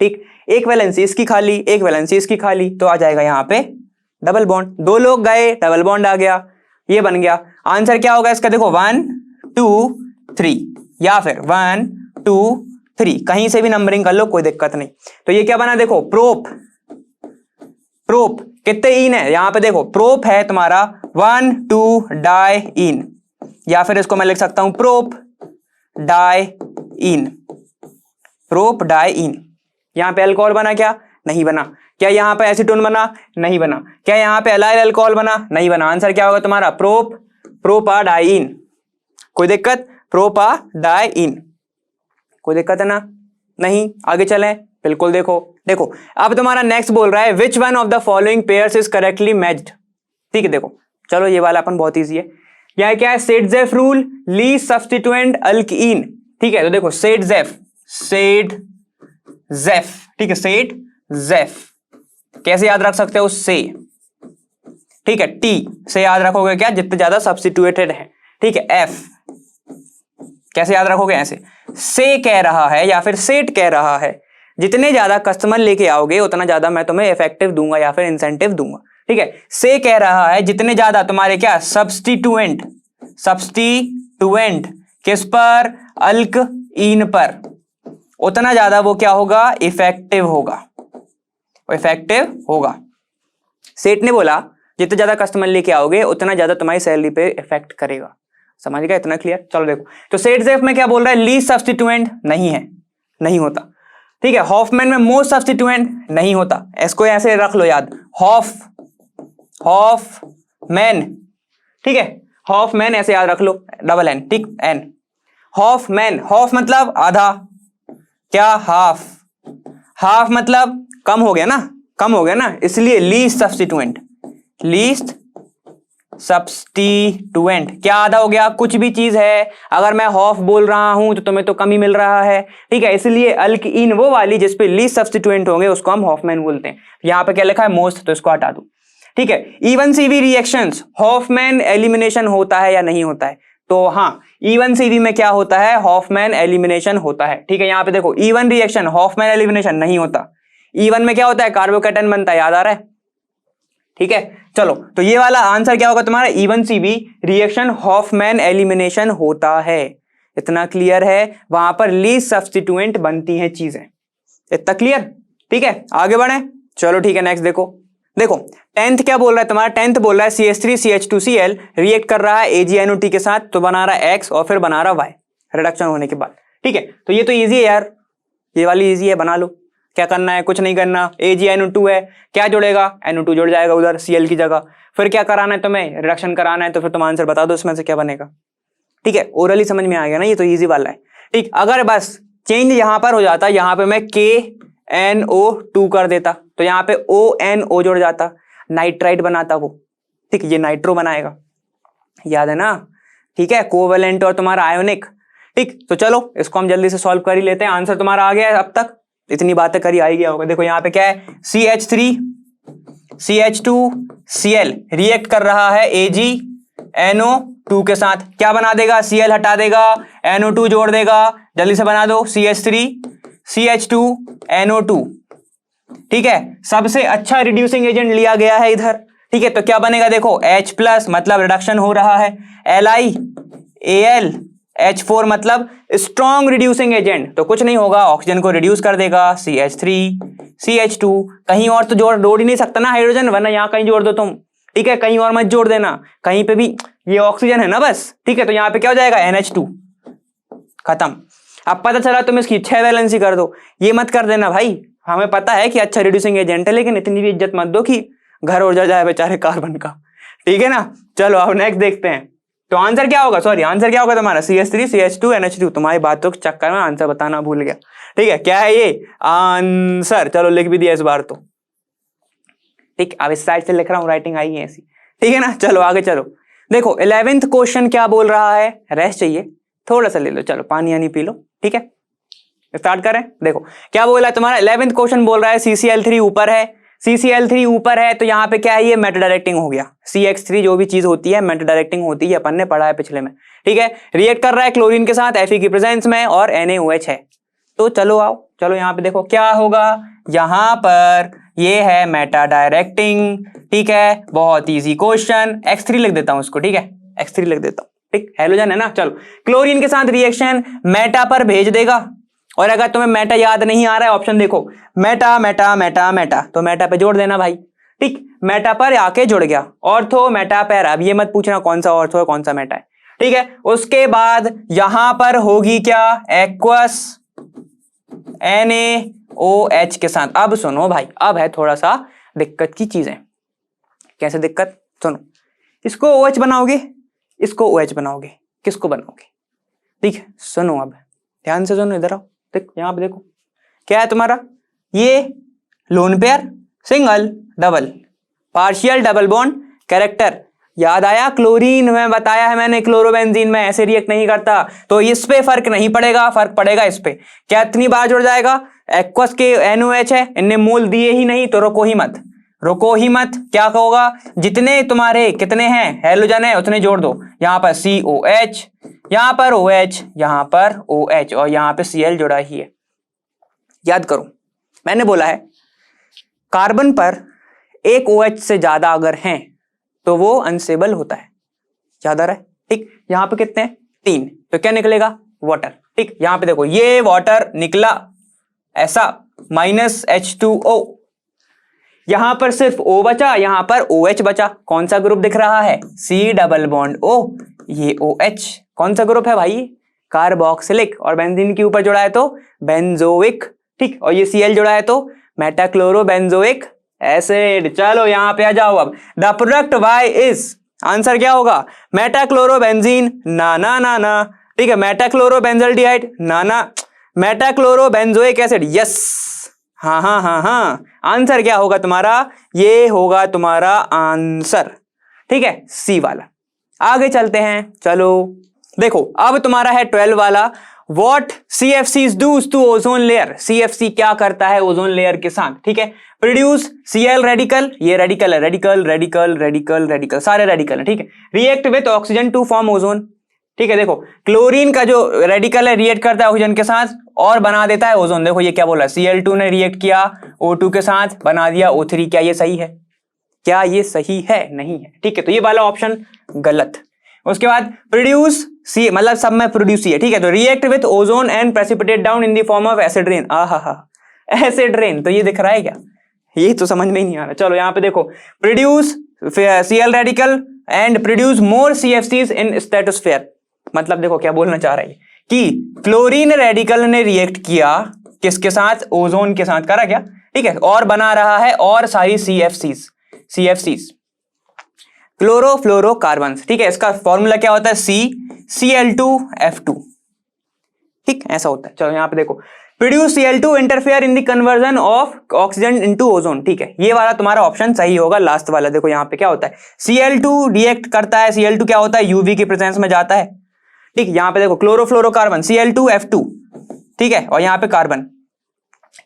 ठीक। एक वैलेंसी इसकी खाली, एक वैलेंसी इसकी खाली, तो आ जाएगा यहां पे डबल बॉन्ड, दो लोग गए, डबल बॉन्ड आ गया, ये बन गया। आंसर क्या होगा इसका, देखो 1 2 3 या फिर 1 2 3, कहीं से भी नंबरिंग कर लो, कोई दिक्कत नहीं। तो ये क्या बना, देखो प्रोप, प्रोप कितने इन है यहां पे, देखो प्रोप है तुम्हारा 1 2 डाई इन, या फिर इसको मैं लिख सकता हूं प्रोप डाई इन, प्रोप डाई इन। यहां पे अल्कोहल बना क्या, नहीं बना। क्या यहां पे एसीटोन बना, नहीं बना। क्या यहां पे अलाइल अल्कोहल बना, नहीं बना। आंसर क्या होगा तुम्हारा, प्रोप, प्रोपाडाइन। कोई दिक्कत, प्रोपाडाइन, कोई दिक्कत है ना, नहीं। आगे चलें, बिल्कुल। देखो देखो अब तुम्हारा नेक्स्ट बोल रहा है which one of the following pairs is correctly matched, ठीक है। देखो चलो ये वाला अपन बहुत इजी है। यह क्या है, सेडजेफ रूल, लीस्ट सब्स्टिट्यूएंट अल्कीन, ठीक है। तो देखो सेडजेफ, सेडजेफ, ठीक है, सेडजेफ कैसे याद रख सकते हो, से, ठीक है, टी से याद रखोगे क्या, जितने ज्यादा सब्स्टिट्यूटेड है, ठीक है। एफ कैसे याद रखोगे, ऐसे, से कह रहा है या फिर सेट कह रहा है, जितने ज्यादा कस्टमर लेके आओगे उतना ज्यादा मैं तुम्हें इफेक्टिव दूंगा या फिर इंसेंटिव दूंगा, ठीक है। से कह रहा है जितने ज्यादा तुम्हारे क्या सब्स्टिट्यूएंट, सब्स्टिट्यूएंट किस पर, अल्कीन पर, उतना ज्यादा वो क्या होगा, इफेक्टिव होगा, इफेक्टिव होगा। सेठ ने बोला जितने ज्यादा कस्टमर लेके आओगे उतना ज्यादा तुम्हारी सैलरी पे इफेक्ट करेगा, समझ गया, इतना क्लियर। चलो देखो, तो सेडजेफ में क्या बोल रहा है, लीस्ट सब्स्टिट्यूएंट नहीं है, नहीं होता, ठीक है। हॉफमैन में मोस्ट सब्स्टिट्यूएंट नहीं होता, इसको ऐसे रख लो याद, हॉफमैन, ठीक है, हॉफमैन ऐसे याद रख लो, डबल एन, ठीक, एन, हॉफमैन, हॉफ मतलब आधा, क्या हाफ, हाफ मतलब कम हो गया ना, कम हो गया ना, इसलिए लीस्ट सब्स्टिट्यूएंट, लीस्ट सब्स्टिट्यूएंट क्या आधा हो गया, कुछ भी चीज है अगर मैं हाफ बोल रहा हूं तो तुम्हें तो कम ही मिल रहा है, ठीक है। इसलिए अल्कीन वो वाली जिस पे लीस्ट सब्स्टिट्यूएंट होंगे उसको हम हॉफमैन बोलते हैं। यहां पे क्या लिखा है, मोस्ट, तो इसको हटा दो, ठीक है। Even CV reactions Hofmann elimination होता है या नहीं होता है, तो हाँ, इवन सीवी में क्या होता है, हॉफमैन एलिमिनेशन होता है, ठीक है। यहां पे देखो इवन रिएक्शन हॉफमैन एलिमिनेशन नहीं होता, इवन में क्या होता है, कार्बोकैटायन बनता है, याद आ रहा है, ठीक है। चलो तो ये वाला आंसर क्या होगा तुम्हारा, even CV reaction Hofmann elimination होता है, इतना क्लियर है। वहां पर लीस्ट सब्स्टिट्यूएंट बनती हैं चीजें, इतना क्लियर, ठीक है। आगे बढ़े, चलो ठीक है, नेक्स्ट देखो। देखो 10th क्या बोल रहा है तुम्हारा, 10th बोल रहा है CH3CH2Cl रिएक्ट कर रहा है AgNO3 के साथ, तो बना रहा है X और फिर बना रहा Y रिडक्शन होने के बाद, ठीक है। तो ये तो इजी है यार, ये वाली इजी है, बना लो। क्या करना है, कुछ नहीं करना, AgNO2 है, क्या जुड़ेगा, NO2 जुड़ जाएगा उधर Cl की जगह। फिर क्या कराना है तुम्हें, रिडक्शन कराना है, तो फिर तुम आंसर बता दो इसमें से क्या बनेगा, ठीक है। ओरली समझ में आ गया ना, ये तो इजी वाला है, ठीक। अगर बस चेंज यहां पर हो जाता, यहां पे मैं KNO2 कर देता तो यहां पे ONO जुड़ जाता, नाइट्राइट बनाता वो, ठीक, ये नाइट्रो बनाएगा, याद है ना, ठीक है, कोवेलेंट और तुम्हारा आयोनिक, ठीक। तो चलो इसको हम जल्दी से सॉल्व कर ही लेते हैं। आंसर तुम्हारा आ गया है, अब तक इतनी बातें करी आ ही गया होगा। देखो यहाँ पे क्या है, CH3CH2Cl रिएक्ट कर रहा है AgNO2 के साथ, क्या बना देगा, Cl हटा देगा, NO2 जोड़ देगा, जल्दी से बना दो, CH3CH2NO2, ठीक है। सबसे अच्छा रिड्यूसिंग एजेंट लिया गया है इधर, ठीक है। तो क्या बनेगा, देखो H+ मतलब रिडक्शन हो रहा है, LiAl, H4 मतलब स्ट्रॉन्ग रिड्यूसिंग एजेंट, तो कुछ नहीं होगा, ऑक्सीजन को रिड्यूस कर देगा, CH3CH2, कहीं और तो जोड़ ही नहीं सकता ना हाइड्रोजन, वरना यहाँ कहीं जोड़ दो तुम, ठीक है, कहीं और मत जोड़ देना, कहीं पे भी ये ऑक्सीजन है ना बस, ठीक है। तो यहाँ पे क्या हो जाएगा, NH2 खत्म। अब पता चला तुम इसकी 6 वैलेंसी कर दो, ये मत कर देना भाई, हमें पता है कि अच्छा रिड्यूसिंग एजेंट है, लेकिन इतनी भी इज्जत मत दो कि घर उड़ जाए बेचारे कार्बन का, ठीक है ना। चलो अब नेक्स्ट देखते हैं, तो आंसर क्या होगा, सॉरी आंसर क्या होगा तुम्हारा CH3 CH2 NH2। तुम्हारी बातों के चक्कर में आंसर बताना भूल गया। ठीक है, क्या है ये आंसर, चलो लिख भी दिया इस बार तो। ठीक, अब इस साइड से लिख रहा हूं, राइटिंग आई है ऐसी। ठीक है ना, चलो आगे चलो। देखो 11th क्वेश्चन क्या बोल रहा है, रेस्ट चाहिए थोड़ा सा ले लो, चलो पानी यानी पी लो। ठीक है, स्टार्ट करें। देखो क्या बोला तुम्हारा 11th क्वेश्चन बोल रहा है CCl3 ऊपर है, CCl3 ऊपर है तो यहाँ पे क्या है, ये मेटल डायरेक्टिंग हो गया। CH3 जो भी चीज होती है मेटल डायरेक्टिंग होती है, अपन ने पढ़ा है पिछले में। ठीक है, रिएक्ट कर रहा है क्लोरीन के साथ Fe की प्रेजेंस में और NaOH है। तो चलो आओ, चलो यहाँ पे देखो क्या होगा, यहाँ पर ये है मेटा डायरेक्टिंग। ठीक है, बहुत इजी क्वेश्चन, X3 लिख देता हूं उसको। ठीक है, X3 लिख देता हूं। ठीक, हेलोजन है ना। चलो क्लोरीन के साथ रिएक्शन मेटा पर भेज देगा, और अगर तुम्हें मेटा याद नहीं आ रहा है ऑप्शन देखो, मेटा मेटा मेटा मेटा, तो मेटा पे जोड़ देना भाई। ठीक, मेटा पर आके जुड़ गया। ऑर्थो मेटा पैरा, अब ये मत पूछना कौन सा ऑर्थो है कौन सा मेटा है। ठीक है, उसके बाद यहां पर होगी क्या, एक्वस NaOH के साथ। अब सुनो भाई, अब है थोड़ा सा दिक्कत की चीजें। कैसे दिक्कत, सुनो, इसको OH बनाओगे, इसको OH बनाओगे, किसको बनाओगे। ठीक है, सुनो अब ध्यान से सुनो, इधर आओ, देखो यहां पे देखो क्या है तुम्हारा, ये lone pair, single, double, partial double bond character. याद आया, क्लोरीन में बताया है मैंने, क्लोरोबेंजीन में ऐसे रिएक्ट नहीं करता, तो इस पे फर्क नहीं पड़ेगा, फर्क पड़ेगा इस पे। क्या इतनी बार जुड़ जाएगा, एक्वस के NaOH है, इनने मोल दिए ही नहीं तो रुको ही मत, रुको ही मत। क्या होगा, जितने तुम्हारे कितने हैं हेलोजन है उतने जोड़ दो। यहां पर COH, यहां पर OH, यहां पर OH, और यहां पे Cl जुड़ा ही है। याद करो मैंने बोला है कार्बन पर एक OH से ज्यादा अगर हैं तो वो अनस्टेबल होता है। याद आ रहा है। ठीक, यहां पे कितने हैं, 3, तो क्या निकलेगा, वाटर। ठीक, यहां पे देखो ये वाटर निकला ऐसा, -H2O, यहां पर सिर्फ O बचा, यहां पर OH बचा। कौन सा ग्रुप दिख रहा है, C डबल बॉन्ड O, ये OH कौन सा ग्रुप है भाई, कार्बोक्सिलिक, और बेंजीन के ऊपर जुड़ा है तो बेंजोइक। ठीक, और ये Cl जुड़ा है तो मेटाक्लोरोबेंजोइक एसिड। चलो यहां पे आ जाओ, अब the product Y is, answer क्या होगा, मेटाक्लोरोबेंजीन, ना ना ना ना। ठीक है, मेटाक्लोरोबेंजल्डिहाइड, ना ना, मेटाक्लोरोबेंजोइक एसिड, यस, हाँ हाँ हाँ हाँ। आंसर क्या होगा तुम्हारा, ये होगा तुम्हारा आंसर। ठीक है, C वाला। आगे चलते हैं, चलो देखो अब तुम्हारा है 12 वाला, What CFCs do to ozone layer. CFC क्या करता है ओजोन लेयर के साथ। ठीक है, प्रोड्यूस Cl रेडिकल, ये रेडिकल है, रेडिकल रेडिकल रेडिकल रेडिकल, सारे रेडिकल है। ठीक है, react with oxygen to form ozone. ठीक है, देखो क्लोरीन का जो रेडिकल है रिएक्ट करता है ऑक्सीजन के साथ और बना देता है ओजोन। देखो ये क्या बोला, Cl2 ने रिएक्ट किया O2 के साथ, बना दिया O3। क्या ये सही है, क्या ये सही है, नहीं है। ठीक है, तो ये वाला ऑप्शन गलत। उसके बाद प्रोड्यूस सी, मतलब सब में प्रोड्यूस ही है। ठीक है, तो react with ozone and precipitate down in the form of acid rain. आहा, एसिड रेन, तो ये दिख रहा है क्या, ये तो समझ में ही नहीं आ रहा। चलो यहाँ पे देखो, produce Cl radical and produce more CFCs in stratosphere. मतलब देखो क्या बोलना चाह रहा है कि क्लोरीन रेडिकल ने रिएक्ट किया किसके साथ, ओजोन के साथ करा क्या। ठीक है, और बना रहा है और सारी CFCs क्लोरोफ्लोरोकार्बन्स। ठीक है, इसका फॉर्मूला क्या होता है, Cl2F2। ठीक, ऐसा होता है। चलो यहाँ पे देखो, produce Cl2 interfere in the conversion of oxygen into ozone. ठीक है, ये वाला तुम्हारा ऑप्शन सही होगा, लास्ट वाला। देखो यहाँ पे क्या होता है, Cl2 रिएक्ट करता है, Cl2 क्या होता है, यूवी की प्रेजेंस में जाता है। ठीक, यहाँ पे देखो क्लोरोफ्लोरोकार्बन Cl2F2। ठीक है, और यहाँ पे कार्बन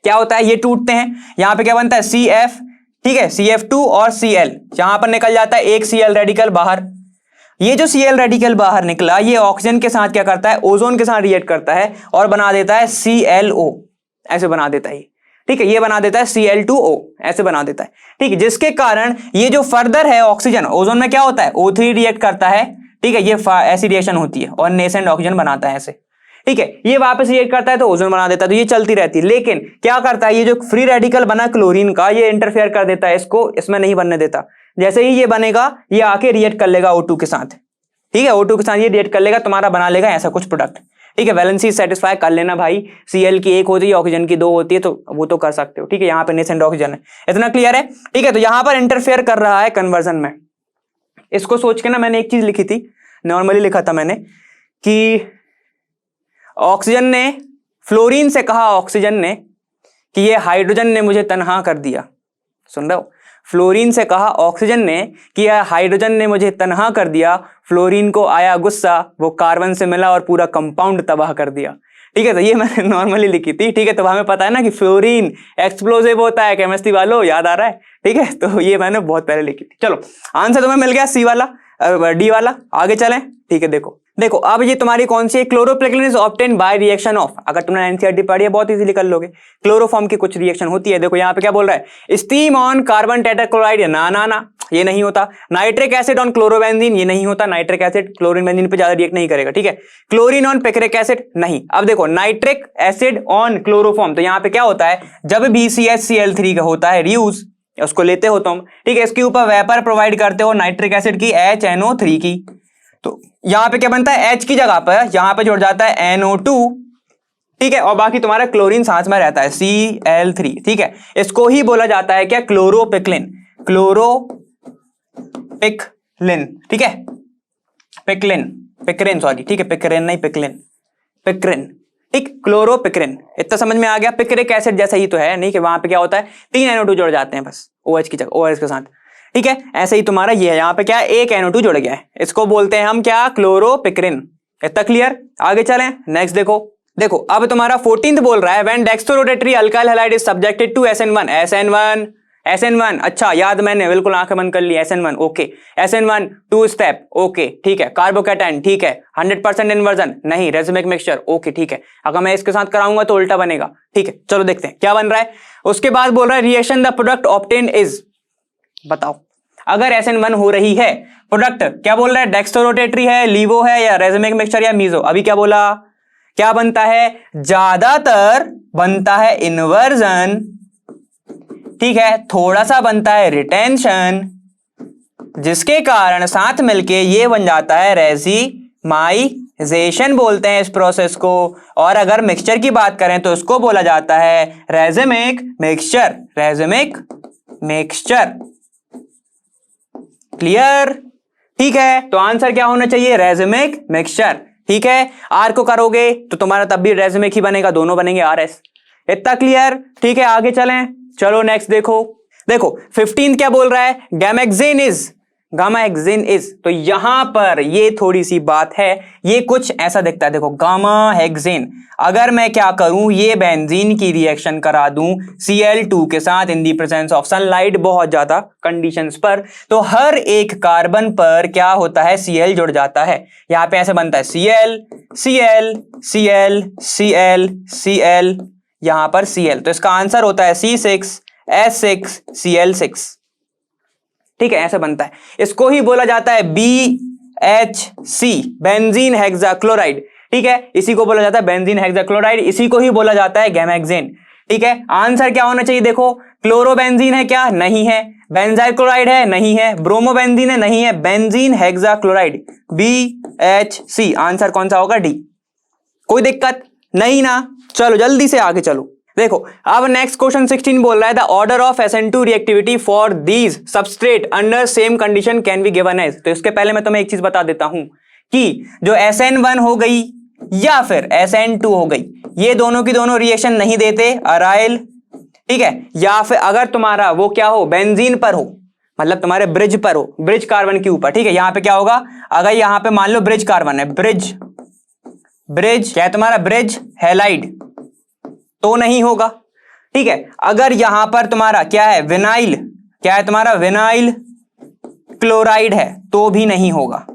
क्या होता है, ये टूटते हैं, यहाँ पे क्या बनता है CF। ठीक है, CF2 और Cl, यहां पर निकल जाता है एक Cl रेडिकल बाहर। ये जो Cl रेडिकल बाहर निकला, ये ऑक्सीजन के साथ क्या करता है, ओजोन के साथ रिएक्ट करता है और बना देता है ClO, ऐसे बना देता है। ठीक है, ये बना देता है Cl2O, ऐसे बना देता है। ठीक है, जिसके कारण ये जो फर्दर है ऑक्सीजन, ओजोन में क्या होता है, O3 रिएक्ट करता है। ठीक है, ये ऐसी रिएक्शन होती है और नेसेंट ऑक्सीजन बनाता है ऐसे। ठीक है, ये वापस रिएक्ट करता है तो ओजोन बना देता है, तो ये चलती रहती है। लेकिन क्या करता है, ये जो फ्री रेडिकल बना क्लोरीन का, ये इंटरफेयर कर देता है, इसको इसमें नहीं बनने देता। जैसे ही ये बनेगा, ये आके रिएक्ट कर लेगा O2 के साथ। ठीक है, O2 के साथ ये रिएक्ट कर लेगा, तुम्हारा बना लेगा ऐसा कुछ प्रोडक्ट। ठीक है, वैलेंसी सेटिस्फाई कर लेना भाई। Cl की 1 होती है, ऑक्सीजन की 2 होती है, तो वो तो कर सकते हो। ठीक है, यहाँ पे नेसेंट ऑक्सीजन है, इतना क्लियर है। ठीक है, तो यहाँ पर इंटरफेयर कर रहा है कन्वर्जन में, इसको सोच के ना मैंने एक चीज लिखी थी, नॉर्मली लिखा था मैंने कि ऑक्सीजन ने फ्लोरीन से कहा, ऑक्सीजन ने, कि ये हाइड्रोजन ने मुझे तन्हा कर दिया। सुन रहे हो? फ्लोरीन से कहा ऑक्सीजन ने कि यह हाइड्रोजन ने मुझे तन्हा कर दिया। फ्लोरीन को आया गुस्सा, वो कार्बन से मिला और पूरा कंपाउंड तबाह कर दिया। ठीक है, तो ये मैंने नॉर्मली लिखी थी। ठीक है, तो हमें पता है ना कि फ्लोरीन एक्सप्लोसिव होता है, केमिस्ट्री वालों याद आ रहा है। ठीक है, तो ये मैंने बहुत पहले लिखी थी। चलो आंसर तुम्हें मिल गया सी वाला, डी वाला। आगे चलें। ठीक है, देखो अब ये तुम्हारी कौन सी है? Chloropicrin is obtain by reaction of, अगर तुमने एनसीईआरटी पढ़ी है बहुत इजीली कर लोगे। क्लोरोफॉर्म की कुछ रिएक्शन होती है। देखो यहाँ पे क्या बोल रहा है, स्टीम ऑन कार्बन टेट्राक्लोराइड, ना ये नहीं होता। नाइट्रिक एसिड ऑन क्लोरोबेंजीन, ये नहीं होता। नाइट्रिक एसिड क्लोरीन बेंजीन पे ज्यादा रिएक्ट नहीं करेगा। ठीक है, क्लोरीन ऑन पिक्रिक एसिड, नहीं। अब देखो नाइट्रिक एसिड ऑन क्लोरोफॉर्म, तो यहाँ पे क्या होता है, जब भी CH-Cl3 का होता है रियूज, उसको लेते हो तुम। ठीक है, इसके ऊपर वेपर प्रोवाइड करते हो नाइट्रिक एसिड की, HNO3 की, तो यहां पे क्या बनता है, H की जगह पर यहां पे जुड़ जाता है NO2। ठीक है, और बाकी तुम्हारा क्लोरीन साथ में रहता है Cl3। ठीक है, इसको ही बोला जाता है क्या, क्लोरोपिक्लिन, क्लोरोपिक्लिन। ठीक है, पिक्रिन सॉरी, ठीक है, पिक्रिन नहीं पिक्रिन। ठीक, क्लोरोपिक्रिन। इतना समझ में आ गया? पिक्रिक एसिड जैसा ही तो है, नहीं कि वहां पे क्या होता है 3 NO2 जुड़ जाते हैं बस OH की जगह, OH के साथ। ठीक है, ऐसे ही तुम्हारा ये है, यहाँ पे क्या है, एक NO2 जुड़ गया है, इसको बोलते हैं हम क्या, क्लोरोपिक्रिन। इतना क्लियर? आगे चलें, नेक्स्ट देखो अब तुम्हारा 14th बोल रहा है, when dextrorotatory alkyl halide is subjected to SN1। अच्छा याद, मैंने बिल्कुल आंखें बंद कर ली। SN1 okay, SN1 2 step okay, ठीक है। कार्बोकैटायन ठीक है, 100% इन्वर्जन नहीं, रेजिमिक मिक्सचर ओके, ठीक है। अगर मैं इसके साथ कराऊंगा तो उल्टा बनेगा। ठीक है, चलो देखते हैं क्या बन रहा है। उसके बाद बोल रहा है reaction the product obtained is, बताओ अगर SN1 हो रही है, प्रोडक्ट क्या बोल रहा है, डेक्सट्रोरोटेटरी है, लीवो है, या रेजिमिक मिक्सचर या मीजो। अभी क्या बोला, क्या बनता है, ज्यादातर बनता है इन्वर्जन, ठीक है, थोड़ा सा बनता है रिटेंशन, जिसके कारण साथ मिलके ये बन जाता है रेजिमाइजेशन बोलते हैं इस प्रोसेस को। और अगर मिक्सचर की बात करें तो इसको बोला जाता है रेजिमिक मिक्सचर। क्लियर? ठीक है, तो आंसर क्या होना चाहिए, रेजिमिक मिक्सचर। ठीक है, आर को करोगे तो तुम्हारा तब भी रेजिमिक ही बनेगा, दोनों बनेंगे RS। इतना क्लियर? ठीक है, आगे चलें। चलो नेक्स्ट देखो 15 क्या बोल रहा है, गामा हेक्सेन इज। तो यहां पर ये थोड़ी सी बात है, ये कुछ ऐसा दिखता है। देखो गामा हेक्सेन, अगर मैं क्या करूं, ये बेंजीन की रिएक्शन करा दूं Cl2 के साथ in the presence of sunlight बहुत ज्यादा कंडीशंस पर, तो हर एक कार्बन पर क्या होता है, Cl जुड़ जाता है। यहां पे ऐसे बनता है Cl, यहां पर Cl, तो इसका आंसर होता है C6H6Cl6। ठीक है, ऐसे बनता है। इसको ही बोला जाता है BHC, बेंजीन हेक्साक्लोराइड। ठीक है, इसी को बोला जाता है बेंजीन हेक्साक्लोराइड, इसी को ही बोला जाता है गामा हेक्सेन। ठीक है, आंसर क्या होना चाहिए, देखो क्लोरोबेंजीन है क्या, नहीं है। बेंजाइल क्लोराइड है, नहीं है। ब्रोमोबेंजीन है, नहीं है। बेंजीन हेक्साक्लोराइड BHC, आंसर कौन सा होगा, डी। कोई दिक्कत नहीं ना? चलो जल्दी से आगे चलो। देखो अब नेक्स्ट क्वेश्चन 16 बोल रहा है the order of SN2 reactivity for these substrate under same condition can be given as. तो इसके पहले मैं तुम्हें एक चीज बता देता हूं कि जो SN1 हो गई या फिर SN2 हो गई, ये दोनों की दोनों रिएक्शन नहीं देते, अराइल। ठीक है, या फिर अगर तुम्हारा वो क्या हो, बेंजीन पर हो, मतलब तुम्हारे ब्रिज पर हो, ब्रिज कार्बन के ऊपर। ठीक है, यहां पे क्या होगा, अगर यहां पे मान लो ब्रिज कार्बन है, ब्रिज क्या है तुम्हारा, ब्रिज हैलाइड, तो नहीं होगा। ठीक है, अगर यहां पर तुम्हारा क्या है, विनाइल, क्या है तुम्हारा, विनाइल क्लोराइड है, तो भी नहीं होगा।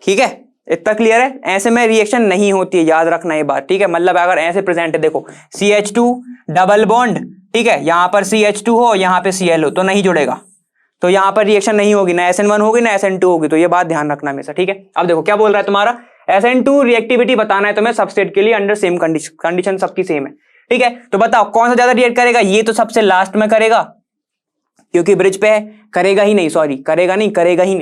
ठीक है, इतना क्लियर है? ऐसे में रिएक्शन नहीं होती है, याद रखना ये बात। ठीक है, मतलब अगर ऐसे प्रेजेंट है, देखो CH2 डबल बॉन्ड, ठीक है, यहां पर CH2 हो, यहां पे Cl हो, तो नहीं जुड़ेगा, तो यहां पर रिएक्शन नहीं होगी, ना SN1 होगी ना SN2 होगी। तो ये बात ध्यान रखना हमेशा। ठीक है, अब देखो क्या बोल रहा है तुम्हारा, SN2 रिएक्टिविटी बताना है तुम्हें सबस्ट्रेट के लिए अंडर सेम कंडीशन सबकी सेम है। ठीक है, तो बताओ कौन सा ज्यादा रिएक्ट करेगा, ये तो सबसे लास्ट में करेगा क्योंकि ब्रिज पे है, करेगा ही नहीं।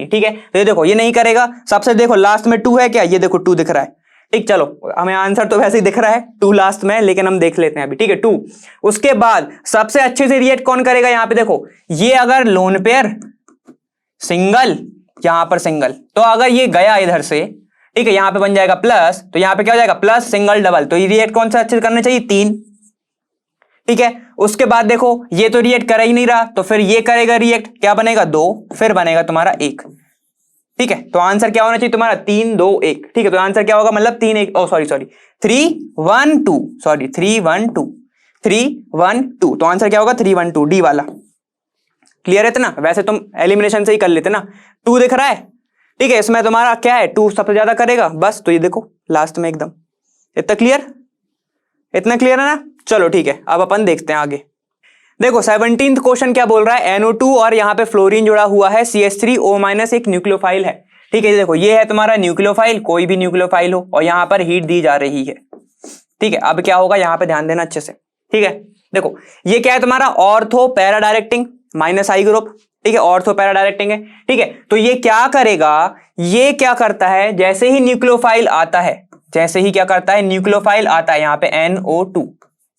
ठीक है, तो ये देखो ये नहीं करेगा, सबसे देखो लास्ट में 2 है क्या, ये देखो 2 दिख रहा है। ठीक, चलो हमें आंसर तो वैसे ही दिख रहा है 2 लास्ट में, लेकिन हम देख लेते हैं अभी। ठीक है, 2। उसके बाद सबसे अच्छे से रिएक्ट कौन करेगा, यहां पे देखो, ये अगर लोन पेयर, सिंगल यहां पर सिंगल, तो अगर ये गया इधर से, ठीक है, यहां पे बन जाएगा प्लस, तो यहां पे क्या हो जाएगा प्लस सिंगल डबल, तो ये रिएक्ट कौन सा अच्छे से करना चाहिए 3, ठीक है। उसके बाद देखो ये तो रिएक्ट कर ही नहीं रहा, तो फिर ये करेगा रिएक्ट, क्या बनेगा 2, फिर बनेगा तुम्हारा 1, ठीक है। तो आंसर क्या होना चाहिए तुम्हारा 3 2 1, ठीक है। तो आंसर क्या होगा, मतलब 3 1, ओ सॉरी 3 1 2, सॉरी 3 1 2, 3 1 2, तो आंसर क्या होगा 3 1 2, डी वाला। क्लियर है इतना? वैसे तुम एलिमिनेशन से ही कर लेते ना, 2 दिख रहा है, ठीक है, इसमें तुम्हारा क्या है 2 सबसे ज्यादा करेगा, बस, तो ये देखो लास्ट में एकदम। इतना क्लियर, इतना क्लियर है ना? चलो ठीक है, अब अपन देखते हैं आगे। देखो 17th क्वेश्चन क्या बोल रहा है, NO2 और यहाँ पे फ्लोरीन जुड़ा हुआ है, CH3O- एक न्यूक्लियोफाइल है, ठीक है। देखो ये है तुम्हारा न्यूक्लियोफाइल, कोई भी न्यूक्लियोफाइल हो, और यहाँ पर हीट दी जा रही है, ठीक है। अब क्या होगा, यहाँ पे ध्यान देना अच्छे से, ठीक है। देखो ये क्या है तुम्हारा ortho para directing -I group, ठीक है, ऑर्थो पैरा डायरेक्टिंग है, ठीक है। तो ये क्या करेगा, ये क्या करता है, जैसे ही न्यूक्लियोफाइल आता है, जैसे ही क्या करता है न्यूक्लियोफाइल आता है, यहाँ पे NO2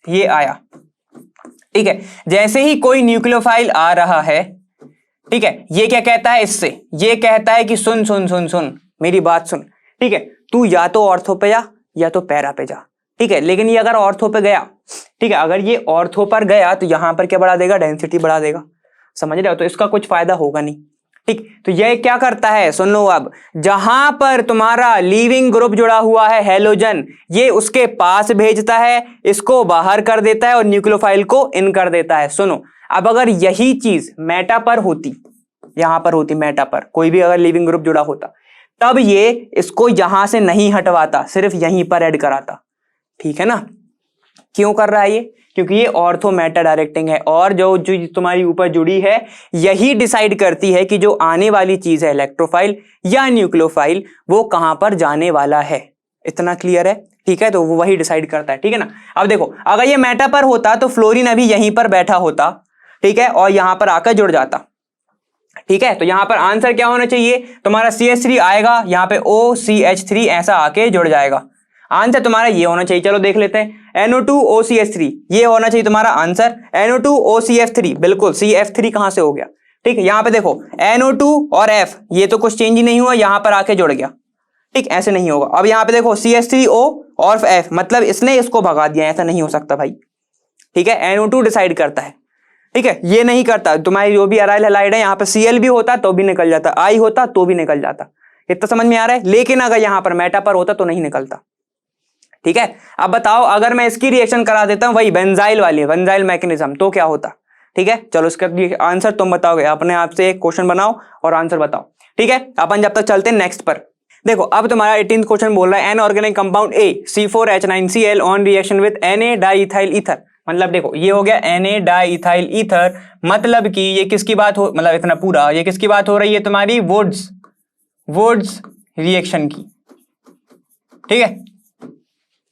ये आया, ठीक है। जैसे ही कोई न्यूक्लियोफाइल आ रहा है, ठीक है, ये क्या कहता है इससे, ये कहता है कि सुन सुन सुन सुन मेरी बात सुन, ठीक है, तू या तो ऑर्थो पे जा या तो पैरा पे जा, ठीक है। लेकिन ये अगर ऑर्थो पे गया, ठीक है, अगर ये ऑर्थो पर गया तो यहां पर क्या बढ़ा देगा, डेंसिटी बढ़ा देगा, समझ रहे हो? तो इसका कुछ फायदा होगा नहीं, ठीक। तो ये क्या करता है, सुन लो अब, जहां पर तुम्हारा लीविंग ग्रुप जुड़ा हुआ है हैलोजन, ये उसके पास भेजता है, इसको बाहर कर देता है और न्यूक्लियोफाइल को इन कर देता है। सुनो, अब अगर यही चीज मेटा पर होती, यहां पर होती मेटा पर, कोई भी अगर लीविंग ग्रुप जुड़ा होता, तब ये इसको यहां से नहीं हटवाता, सिर्फ यहीं पर ऐड कराता, ठीक है ना। क्यों कर रहा है ये, क्योंकि ये ऑर्थो मेटा डायरेक्टिंग है, और जो तुम्हारी ऊपर जुड़ी है यही डिसाइड करती है कि जो आने वाली चीज है इलेक्ट्रोफाइल या न्यूक्लियोफाइल, वो कहां पर जाने वाला है। इतना क्लियर है, ठीक है। तो वो वही डिसाइड करता है, ठीक है ना। अब देखो अगर ये मेटा पर होता तो फ्लोरीन अभी यहीं पर बैठा होता, ठीक है, और यहां पर आकर जुड़ जाता, ठीक है। तो यहां पर आंसर क्या होना चाहिए तुम्हारा, CH3 आएगा, यहां पे OCH3 ऐसा आके जुड़ जाएगा। आंसर तुम्हारा ये होना चाहिए, चलो देख लेते हैं, NO2OCH3 ये होना चाहिए तुम्हारा आंसर, NO2OCF3 बिल्कुल, CF3 कहां से हो गया, ठीक है। यहां पे देखो NO2 और F ये तो कुछ चेंज ही नहीं हुआ, यहां पर आके जुड़ गया, ठीक, ऐसे नहीं होगा। अब यहां पे देखो CH3O और F, मतलब इसने इसको भगा दिया, ऐसा नहीं हो सकता भाई, ठीक है। NO2 डिसाइड करता है, ठीक है, ये नहीं करता। तुम्हारी जो भी अराइल हैलाइड है, यहाँ पे Cl भी होता तो भी निकल जाता, I होता तो भी निकल जाता, इतना समझ में आ रहा है। लेकिन अगर यहां पर मेटा पर होता तो नहीं निकलता, ठीक है। अब बताओ अगर मैं इसकी रिएक्शन करा देता हूं वही बेंजाइल वाली, बेंजाइल मैकेनिज्म, तो क्या होता, ठीक है। चलो इसका आंसर तुम बताओगे, अपने आप से एक क्वेश्चन बनाओ और आंसर बताओ, ठीक है। अपन जब तक चलते हैं नेक्स्ट पर। देखो अब तुम्हारा 18th क्वेश्चन बोल रहा है, an organic compound A C4H9Cl on reaction with Na diethyl ether, मतलब देखो ये हो गया Na डाइइथाइल ईथर, मतलब कि ये किसकी बात हो, मतलब इतना पूरा ये किसकी बात हो रही है, तुम्हारी वुड्स रिएक्शन की, ठीक है।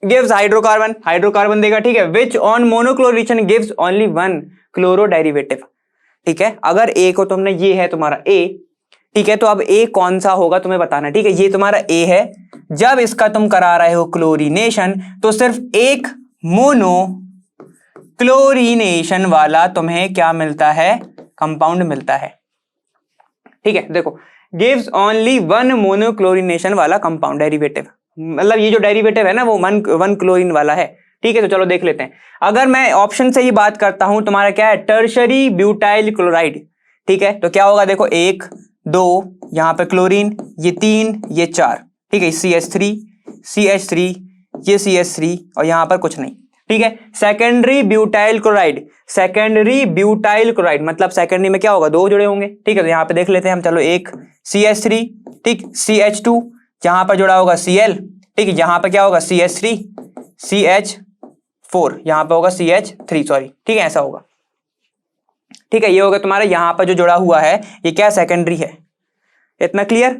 गिव्स हाइड्रोकार्बन देगा, ठीक है, which on monochlorination gives only 1 chloro derivative, ठीक है। अगर ए को तुमने, ये है तुम्हारा ए, ठीक है, तो अब ए कौन सा होगा तुम्हें बताना, ठीक है। ये तुम्हारा ए है, जब इसका तुम करा रहे हो क्लोरीनेशन तो सिर्फ एक मोनो क्लोरीनेशन वाला तुम्हें क्या मिलता है, कंपाउंड मिलता है, ठीक है। देखो गिव्स ओनली 1 मोनोक्लोरीनेशन वाला कंपाउंड डेरिवेटिव, मतलब ये जो डेरिवेटिव है ना वो 1 क्लोरीन वाला है, ठीक है। तो चलो देख लेते हैं। अगर मैं ऑप्शन से ही बात करता हूं, तुम्हारा क्या है, टर्शरी ब्यूटाइल क्लोराइड, ठीक है। तो क्या होगा, देखो 1 2 यहां पे क्लोरीन, ये 3 ये 4, ठीक है, CH3 ये CH3 और यहां पर कुछ नहीं, ठीक है। सेकेंडरी ब्यूटाइल क्लोराइड मतलब सेकेंडरी में क्या होगा, 2 जुड़े होंगे, ठीक है। तो यहां पे देख लेते हैं हम, चलो एक CH3, ठीक, CH2 यहां पर जुड़ा होगा Cl, ठीक है, यहां पर क्या होगा CH3 CH4 यहां पर होगा CH3 सॉरी, ठीक है, ऐसा होगा, ठीक है। ये होगा तुम्हारा यहां पर जो जुड़ा हुआ है ये क्या सेकेंडरी है, इतना क्लियर,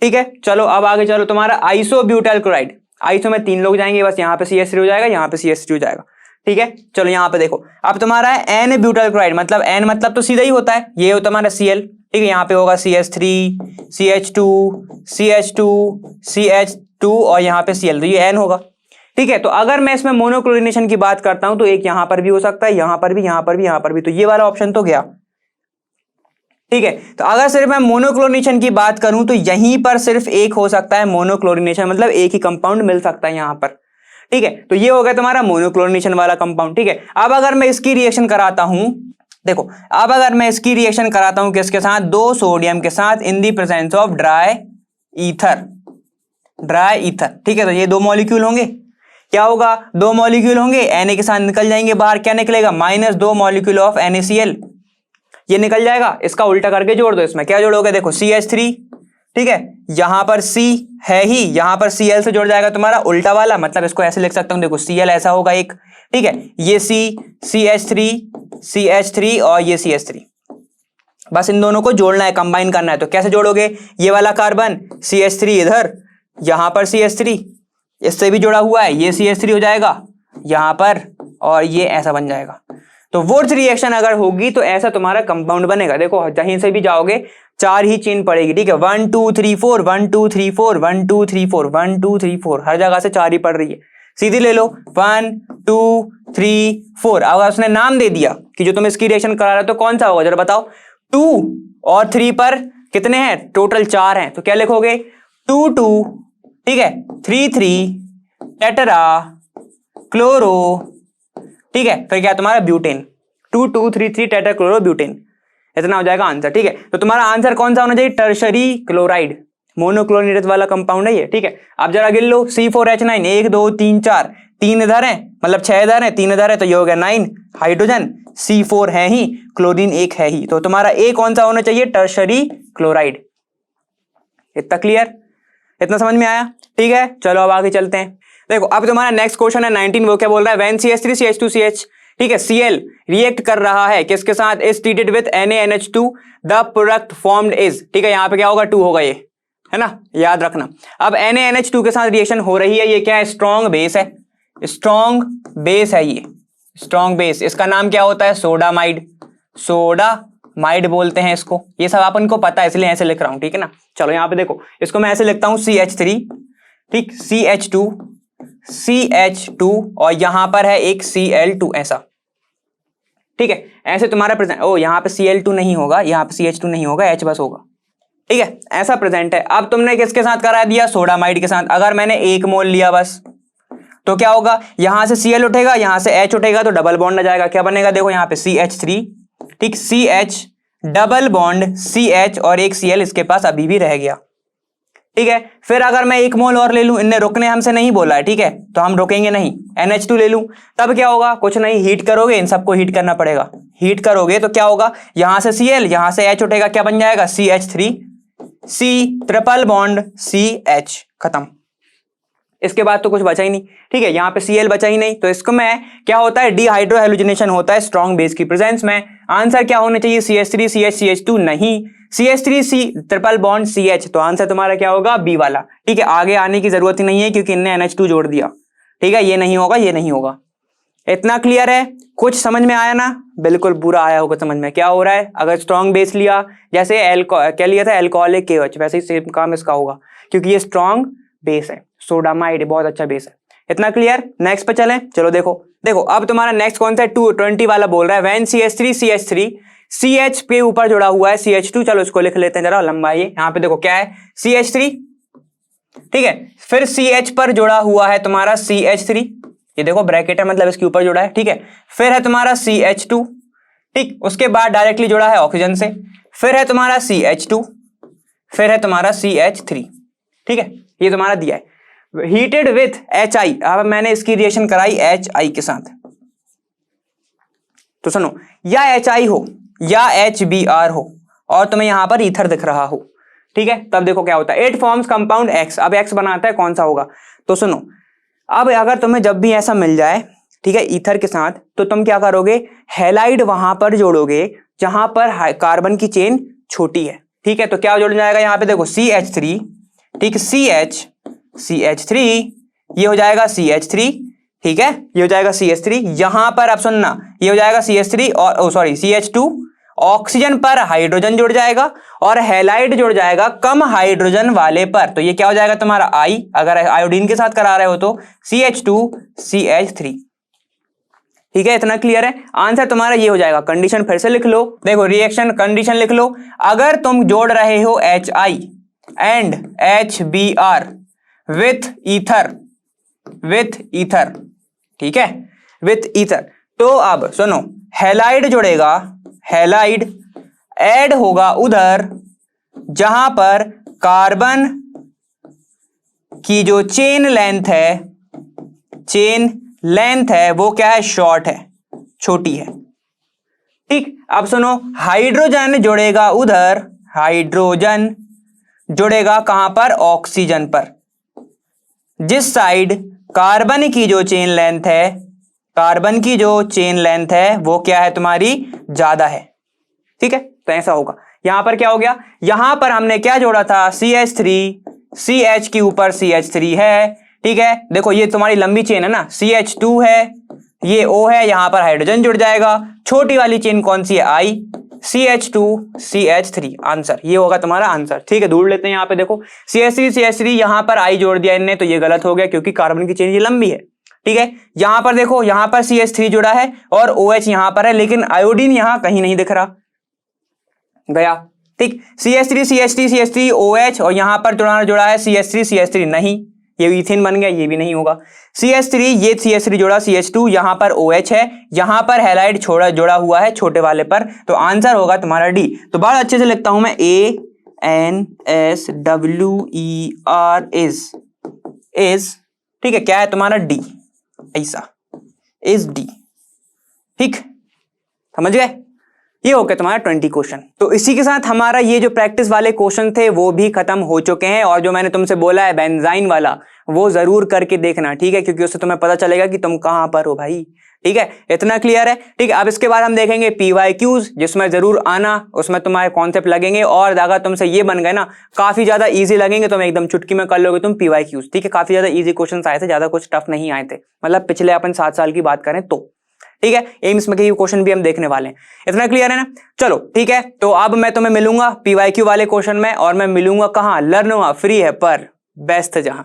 ठीक है। चलो अब आगे चलो, तुम्हारा आइसोब्यूटाइल क्लोराइड, आइसो में 3 लोग जाएंगे, बस यहां पे CH3 हो जाएगा, यहां पे CH3 हो जाएगा, ठीक है। चलो यहां पे देखो, अब तुम्हारा है एन ब्यूटाइल क्लोराइड, मतलब एन मतलब तो सीधा ही होता है, ये होता तुम्हारा Cl, ठीक है। यहाँ पे होगा CH3 CH2 और यहाँ पे Cl, तो ये N होगा, ठीक है। तो अगर मैं इसमें मोनोक्लोरिनेशन की बात करता हूं तो एक यहां पर भी हो सकता है, यहां पर भी, यहां पर भी, यहां पर भी, तो ये वाला ऑप्शन तो गया, ठीक है। तो अगर सिर्फ मैं मोनोक्लोरिनेशन की बात करूं तो यहीं पर सिर्फ एक हो सकता है मोनोक्लोरिनेशन, मतलब एक ही कंपाउंड मिल सकता है यहां पर, ठीक है। तो ये हो गया तुम्हारा मोनोक्लोरिनेशन वाला कंपाउंड, ठीक है। अब अगर मैं इसकी रिएक्शन कराता हूं, देखो अब अगर मैं इसकी रिएक्शन कराता हूं किसके साथ, 2 सोडियम के साथ in the presence of dry ether, ठीक है। तो ये 2 मॉलिक्यूल होंगे, क्या होगा, 2 मॉलिक्यूल होंगे, Na के साथ निकल जाएंगे बाहर, क्या निकलेगा, -2 मॉलिक्यूल ऑफ NaCl, ये निकल जाएगा। इसका उल्टा करके जोड़ दो, इसमें क्या जोड़ोगे, देखो CH3, ठीक है। यहां पर C है ही, यहां पर Cl से जुड़ जाएगा तुम्हारा उल्टा वाला, मतलब इसको ऐसे लिख सकता हूं, देखो Cl ऐसा होगा एक, ठीक है, ये C, CH3 और ये CH3, बस इन दोनों को जोड़ना है, कंबाइन करना है। तो कैसे जोड़ोगे, ये वाला कार्बन CH3 इधर, यहां पर CH3 इससे भी जुड़ा हुआ है, ये CH3 हो जाएगा यहां पर, और ये ऐसा बन जाएगा। तो वुड्स रिएक्शन अगर होगी तो ऐसा तुम्हारा कंपाउंड बनेगा। देखो कहीं से भी जाओगे 4 ही चेन पड़ेगी, ठीक है, 1 2 3 4 1 2 3 4 1 2 3 4 1 2 3 4, हर जगह से 4 ही पड़ रही है, सीधी ले लो 1 2 3 4। अगर उसने नाम दे दिया कि जो तुम इसकी रिएक्शन करा रहे हो तो कौन सा होगा जरा बताओ, 2 और 3 पर कितने हैं, टोटल 4 हैं, तो क्या लिखोगे 2 2, ठीक है, 3 3 टेट्रा क्लोरो, ठीक है, फिर क्या तुम्हारा ब्यूटेन, 2 2 3 3 टेट्रा क्लोरो ब्यूटेन, इतना हो जाएगा आंसर, ठीक है। तो तुम्हारा आंसर कौन सा होना चाहिए, टर्शरी क्लोराइड, मोनोक्लोरिनेटेड वाला कंपाउंड है ये, ठीक है। अब जरा गिन लो, C4H9, 1 2 3 4, 3 इधर है, मतलब 6 इधर है, 3 इधर है, तो ये हो गया 9 हाइड्रोजन, C4 है ही, क्लोरीन 1 है ही, तो तुम्हारा ए कौन सा होना चाहिए, टर्शरी क्लोराइड। इतना क्लियर, इतना समझ में आया, ठीक है। चलो अब आगे चलते हैं। देखो अब तुम्हारा नेक्स्ट क्वेश्चन है 19, वो क्या बोल रहा है, व्हेन CH3 CH2CH, ठीक है, Cl रिएक्ट कर रहा है किसके साथ, is treated with NaNH2 the product formed is, ठीक है, यहां पे क्या होगा 2 होगा, ये है ना, याद रखना। अब NaNH2 के साथ रिएक्शन हो रही है, ये क्या है, स्ट्रॉन्ग बेस है, स्ट्रॉन्ग बेस है, ये स्ट्रॉन्ग बेस, इसका नाम क्या होता है, सोडामाइड, सोडामाइड बोलते हैं इसको, ये सब अपन को पता है इसलिए ऐसे लिख रहा हूं, ठीक है ना। चलो यहाँ पे देखो, इसको मैं ऐसे लिखता हूं CH3, ठीक, CH2 और यहां पर है एक Cl2 ऐसा, ठीक है, ऐसे तुम्हारा प्रेजेंट, ओ यहाँ पे Cl2 नहीं होगा, यहाँ पे CH2 नहीं होगा, H बस होगा, ठीक है, ऐसा प्रेजेंट है। अब तुमने किसके साथ करा दिया, सोडामाइड के साथ। अगर मैंने 1 मोल लिया बस, तो क्या होगा, यहां से Cl उठेगा, यहां से H उठेगा, तो डबल बॉन्ड आ जाएगा, क्या बनेगा, देखो यहाँ पे CH3, ठीक, CH डबल बॉन्ड CH और एक Cl इसके पास अभी भी रह गया, ठीक है। फिर अगर मैं 1 मोल और ले लूं, इनने रुकने हमसे नहीं बोला है, ठीक है, तो हम रुकेंगे नहीं, NH2 ले लूं, तब क्या होगा, कुछ नहीं, हीट करोगे, इन सबको हीट करना पड़ेगा, हीट करोगे तो क्या होगा, यहां से Cl, यहां से H उठेगा, क्या बन जाएगा, CH3 C triple bond CH, खत्म, इसके बाद तो कुछ बचा ही नहीं, ठीक है, यहाँ पे Cl बचा ही नहीं, तो इसको मैं क्या होता है, डिहाइड्रोहेलोजिनेशन होता है स्ट्रॉन्ग बेस की प्रेजेंस में। आंसर क्या होना चाहिए, CH3 CH CH2 नहीं, CH3 C triple bond CH, तो आंसर तुम्हारा क्या होगा, बी वाला, ठीक है। आगे आने की जरूरत ही नहीं है क्योंकि इनने NH2 जोड़ दिया, ठीक है, ये नहीं होगा, ये नहीं होगा। इतना क्लियर है, कुछ समझ में आया ना, बिल्कुल पूरा आया होगा समझ में क्या हो रहा है। अगर स्ट्रॉन्ग बेस लिया, जैसे क्या लिया था, एल्कोहलिक KOH, वैसे ही सेम काम इसका होगा क्योंकि ये स्ट्रॉन्ग बेस है, सोडामाइड बहुत अच्छा बेस है। इतना क्लियर, नेक्स्ट पे चलें। चलो देखो अब तुम्हारा नेक्स्ट कौन सा है, 220 वाला बोल रहा है, व्हेन CH3 CH3 CH के ऊपर जुड़ा हुआ है CH2, चलो इसको लिख लेते हैं जरा लंबा, ये यहाँ पे देखो क्या है, CH3, ठीक है, फिर CH पर जुड़ा हुआ है तुम्हारा CH3, ये देखो ब्रैकेट है, मतलब इसके ऊपर जुड़ा है, ठीक है, फिर है तुम्हारा CH2, ठीक, उसके बाद डायरेक्टली जुड़ा है ऑक्सीजन से, फिर है तुम्हारा CH2, फिर है तुम्हारा CH3, ठीक है, ये तुम्हारा दिया है, हीटेड विथ HI। अब मैंने इसकी रिएक्शन कराई HI के साथ, तो सुनो, या HI हो या HBr हो और तुम्हें यहां पर ईथर दिख रहा हो, ठीक है, तब देखो क्या होता है, इट फॉर्म्स कंपाउंड X। अब X बनाता है कौन सा होगा, तो सुनो, अब अगर तुम्हें जब भी ऐसा मिल जाए, ठीक है, ईथर के साथ, तो तुम क्या करोगे, हैलाइड वहां पर जोड़ोगे जहां पर कार्बन की चेन छोटी है, ठीक है, तो क्या जोड़ जाएगा, यहां पे देखो CH3, ठीक, CH3, ये हो जाएगा CH3, ठीक है, ये हो जाएगा CH3, यहां पर अब सुनना, ये हो जाएगा CH3 और सॉरी CH2, ऑक्सीजन पर हाइड्रोजन जुड़ जाएगा और हैलाइड जुड़ जाएगा कम हाइड्रोजन वाले पर, तो ये क्या हो जाएगा तुम्हारा I, अगर आयोडीन के साथ करा रहे हो तो CH2CH3, ठीक है, इतना क्लियर है। आंसर तुम्हारा ये हो जाएगा। कंडीशन फिर से लिख लो, देखो रिएक्शन कंडीशन लिख लो। अगर तुम जोड़ रहे हो HI and HBr with ether, ठीक है, विथ ईथर, तो अब सुनो, हैलाइड जुड़ेगा, हैलाइड ऐड होगा उधर जहां पर कार्बन की जो चेन लेंथ है वो क्या है, शॉर्ट है, छोटी है। ठीक, अब सुनो, हाइड्रोजन जुड़ेगा उधर, हाइड्रोजन जुड़ेगा कहां पर, ऑक्सीजन पर, जिस साइड कार्बन की जो चेन लेंथ है वो क्या है तुम्हारी, ज्यादा है। ठीक है, तो ऐसा होगा। यहां पर क्या हो गया, यहां पर हमने क्या जोड़ा था, CH3, CH के ऊपर CH3 है। ठीक है, देखो ये तुम्हारी लंबी चेन है ना, CH2 है, ये O है, यहां पर हाइड्रोजन जुड़ जाएगा। छोटी वाली चेन कौन सी है, I, CH2 CH3, आंसर ये होगा तुम्हारा आंसर। ठीक है, ढूंढ लेते हैं। यहां पे देखो CH3 यहां पर I जोड़ दिया इनने, तो ये गलत हो गया क्योंकि कार्बन की चेन ये लंबी है। ठीक है, यहां पर देखो, यहां पर CH3 जुड़ा है और OH यहां पर है, लेकिन आयोडीन यहां कहीं नहीं दिख रहा, गया। ठीक, CH3 OH और यहां पर जुड़ा है CH3 नहीं, ये इथेन बन गया, ये भी नहीं होगा। CH3 जोड़ा CH2, यहां पर OH है, यहां पर हैलाइड जोड़ा हुआ है छोटे वाले पर, तो आंसर होगा तुम्हारा डी। तो बड़ा अच्छे से लिखता हूं मैं, ANSWER इज, ठीक है, क्या है तुम्हारा, डी, ऐसा इज डी। ठीक, समझ गए। ये हो गया तुम्हारा 20 क्वेश्चन। तो इसी के साथ हमारा ये जो प्रैक्टिस वाले क्वेश्चन थे वो भी खत्म हो चुके हैं, और जो मैंने तुमसे बोला है बेंजाइन वाला वो जरूर करके देखना, ठीक है, क्योंकि उससे तुम्हें पता चलेगा कि तुम कहां पर हो भाई। ठीक है, इतना क्लियर है। ठीक है, अब इसके बाद हम देखेंगे PYQs, जिसमें जरूर आना, उसमें तुम्हारे कॉन्सेप्ट लगेंगे, और अगर तुमसे ये बन गए ना, काफी ज्यादा इजी लगेंगे, तुम एकदम चुटकी में कर लोगे तुम PYQs। ठीक है, काफी ज्यादा इजी क्वेश्चन आए थे, ज्यादा कुछ टफ नहीं आए थे, मतलब पिछले अपन 7 साल की बात करें तो। ठीक है, एम्स में के क्वेश्चन भी हम देखने वाले हैं। इतना क्लियर है ना। चलो ठीक है, तो अब मैं तुम्हें मिलूंगा PYQ वाले क्वेश्चन में, और मैं मिलूंगा कहां, लर्नोवा फ्री है पर बेस्ट जहां।